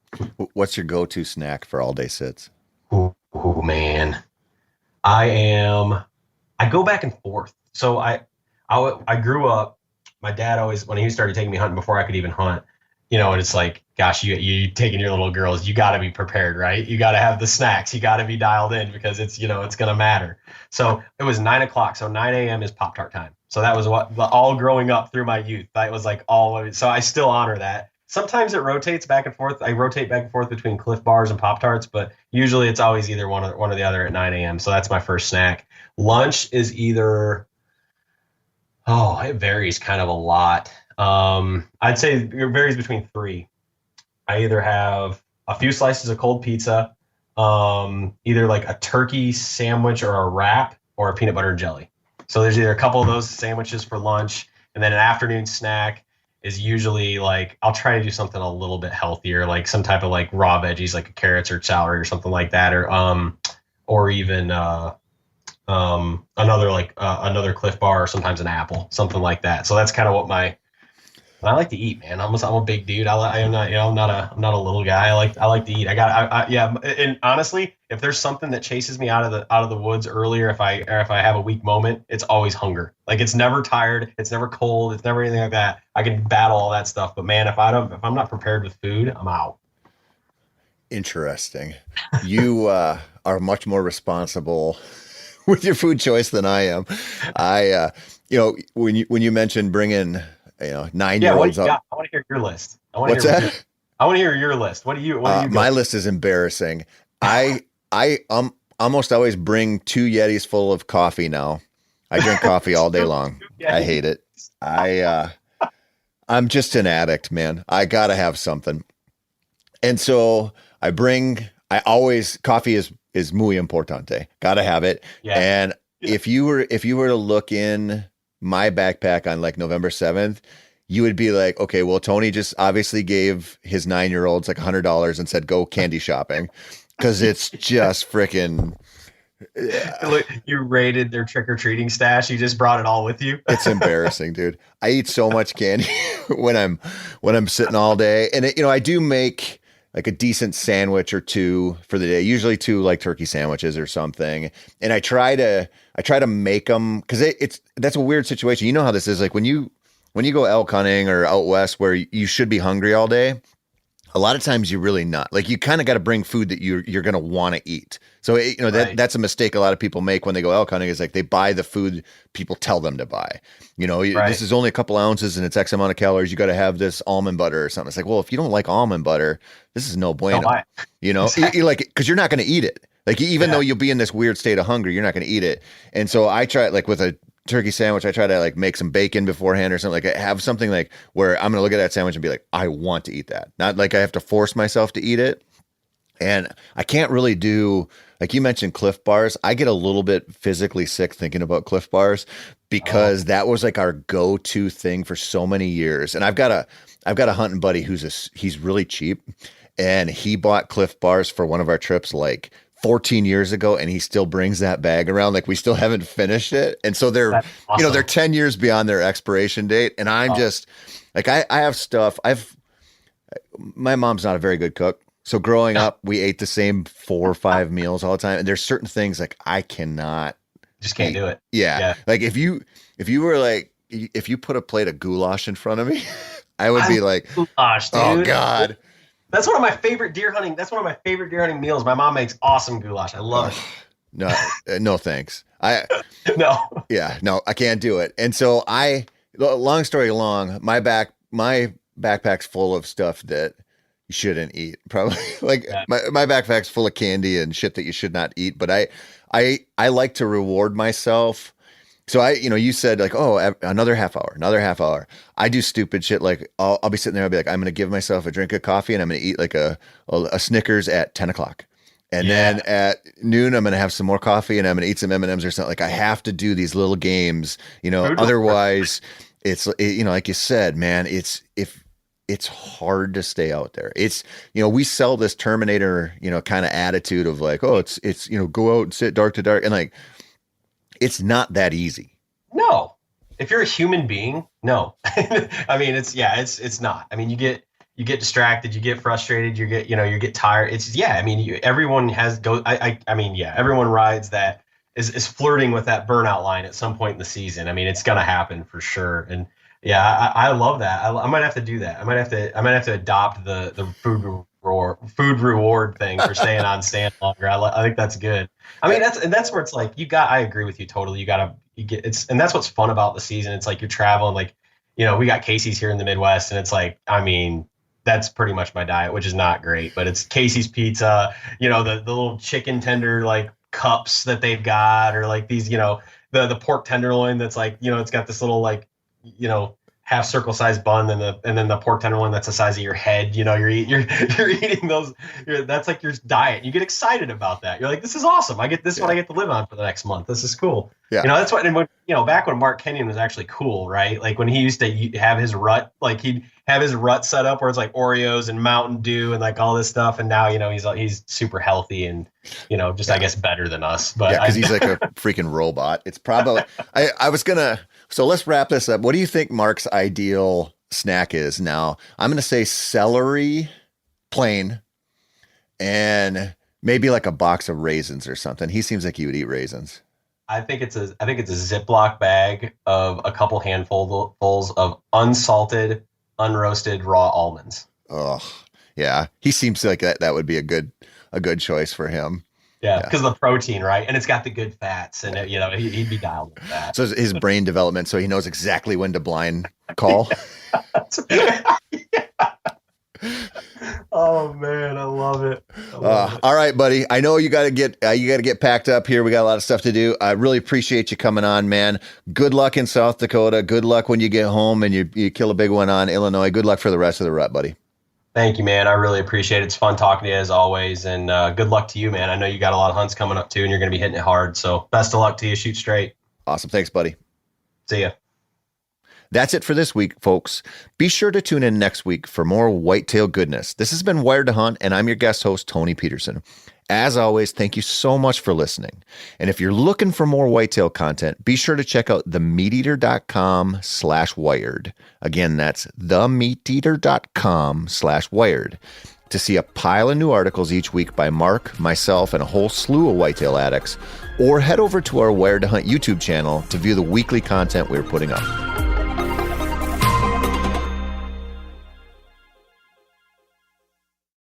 What's your go-to snack for all day sits?
Oh man, I go back and forth. So I grew up. My dad always, when he started taking me hunting before I could even hunt, and it's like, gosh, you taking your little girls, you got to be prepared, right? You got to have the snacks. You got to be dialed in because it's going to matter. So it was 9 o'clock. So 9 a.m. is Pop-Tart time. So that was all growing up through my youth. That was like so I still honor that. Sometimes it rotates back and forth. I rotate back and forth between Cliff Bars and Pop-Tarts, but usually it's always either one or the other at 9 a.m. So that's my first snack. Lunch is either, it varies kind of a lot. I'd say it varies between 3. I either have a few slices of cold pizza, either like a turkey sandwich or a wrap, or a peanut butter and jelly. So there's either a couple of those sandwiches for lunch, and then an afternoon snack is usually like, I'll try to do something a little bit healthier, like some type of like raw veggies, like carrots or celery or something like that, or even another Cliff Bar, or sometimes an apple, something like that. So that's kind of what I like to eat, man. I'm a big dude. I'm not a little guy. I like to eat. And honestly, if there's something that chases me out of the woods earlier, if I have a weak moment, it's always hunger. Like, it's never tired, it's never cold, it's never anything like that. I can battle all that stuff, but man, if I'm not prepared with food, I'm out.
Interesting. You are much more responsible with your food choice than I am. When you mentioned bringing 9-year-olds up.
I want to hear your list.
What's that?
I want to hear your list. What do you
my list is embarrassing. I almost always bring 2 Yetis full of coffee now. I drink coffee all day long. I hate it. I'm just an addict, man. I gotta have something. And so coffee is muy importante. Gotta have it. Yeah. And if you were to look in my backpack on like November 7th, you would be like, okay, well, Tony just obviously gave his 9-year-olds like $100 and said, go candy shopping. Cause it's just freaking.
You raided their trick-or-treating stash. You just brought it all with you.
It's embarrassing, dude. I eat so much candy when I'm sitting all day. And I do make like a decent sandwich or 2 for the day, usually 2 like turkey sandwiches or something. And I try to make them, cause that's a weird situation. You know how this is, like when you go elk hunting or out west where you should be hungry all day. a lot of times you're really not. Like, you kind of got to bring food that you're going to want to eat. So, that's a mistake a lot of people make when they go elk hunting, is like they buy the food people tell them to buy. This is only a couple ounces and it's X amount of calories. You got to have this almond butter or something. It's like, well, if you don't like almond butter, this is no bueno.
Exactly.
You like it because you're not going to eat it. Like, even though you'll be in this weird state of hunger, you're not going to eat it. And so I try, like with a turkey sandwich, I try to like make some bacon beforehand or something. Like, I have something like where I'm going to look at that sandwich and be like, I want to eat that. Not like I have to force myself to eat it. And I can't really do, like you mentioned, Cliff Bars. I get a little bit physically sick thinking about Cliff Bars because that was like our go-to thing for so many years. And I've got a hunting buddy he's really cheap, and he bought Cliff Bars for one of our trips like 14 years ago, and he still brings that bag around. Like, we still haven't finished it. And so they're,
awesome.
They're 10 years beyond their expiration date. And I'm just like, I have stuff. My mom's not a very good cook. So growing up, we ate the same 4 or 5 meals all the time. And there's certain things like I cannot.
Just can't do it.
Yeah. Like if you put a plate of goulash in front of me, I would be like,
goulash, dude.
Oh God.
That's one of my favorite deer hunting meals. My mom makes awesome goulash. I love it.
No, thanks.
No.
Yeah, no, I can't do it. And so long story long, my backpack's full of stuff that you shouldn't eat. Probably like my backpack's full of candy and shit that you should not eat. But I like to reward myself. So you said like, oh, another half hour. I do stupid shit. Like I'll be sitting there. I'll be like, I'm going to give myself a drink of coffee and I'm going to eat like a Snickers at 10 o'clock. And then at noon, I'm going to have some more coffee and I'm going to eat some M&Ms or something. Like, I have to do these little games, otherwise it's, like you said, man, it's hard to stay out there. It's, we sell this Terminator, kind of attitude of like, oh, it's, go out and sit dark to dark. And like, it's not that easy.
No, if you're a human being, no. I mean, it's not. I mean, you get distracted, you get frustrated, you get tired. Everyone everyone rides that is flirting with that burnout line at some point in the season. I mean, it's going to happen for sure. And I love that. I might have to do that. I might have to adopt the food reward thing for staying on stand longer. I think that's good. I mean, that's where it's like, I agree with you totally. And that's what's fun about the season. It's like you're traveling, like, we got Casey's here in the Midwest, and it's like, I mean, that's pretty much my diet, which is not great, but it's Casey's pizza, the little chicken tender, like cups that they've got, or like these, the pork tenderloin that's like, it's got this little like, half circle size bun, and then the pork tenderloin that's the size of your head. You're eating those. That's like your diet. You get excited about that. You're like, this is awesome. I get this one. I get to live on for the next month. This is cool. Yeah. That's what. And when, back when Mark Kenyon was actually cool, right? Like when he used to have his rut, like he'd have his rut set up where it's like Oreos and Mountain Dew and like all this stuff. And now he's super healthy and I guess better than us. But
because he's like a freaking robot. It's probably I was gonna. So let's wrap this up. What do you think Mark's ideal snack is now? I'm going to say celery, plain, and maybe like a box of raisins or something. He seems like he would eat raisins.
I think it's a Ziploc bag of a couple handfuls of unsalted, unroasted raw almonds.
Oh, yeah. He seems like that would be a good choice for him.
Yeah, because of the protein, right? And it's got the good fats, and he'd be dialed with that.
So his brain development, so he knows exactly when to blind call.
Oh man, I love it.
All right, buddy. I know you got to get packed up here. We got a lot of stuff to do. I really appreciate you coming on, man. Good luck in South Dakota. Good luck when you get home and you kill a big one on Illinois. Good luck for the rest of the rut, buddy.
Thank you, man. I really appreciate it. It's fun talking to you as always. And good luck to you, man. I know you got a lot of hunts coming up too, and you're going to be hitting it hard. So best of luck to you. Shoot straight.
Awesome. Thanks, buddy.
See ya.
That's it for this week, folks. Be sure to tune in next week for more whitetail goodness. This has been Wired to Hunt, and I'm your guest host, Tony Peterson. As always, thank you so much for listening. And if you're looking for more whitetail content, be sure to check out themeateater.com/wired. Again, that's themeateater.com/wired to see a pile of new articles each week by Mark, myself, and a whole slew of whitetail addicts, or head over to our Wired to Hunt YouTube channel to view the weekly content we're putting up.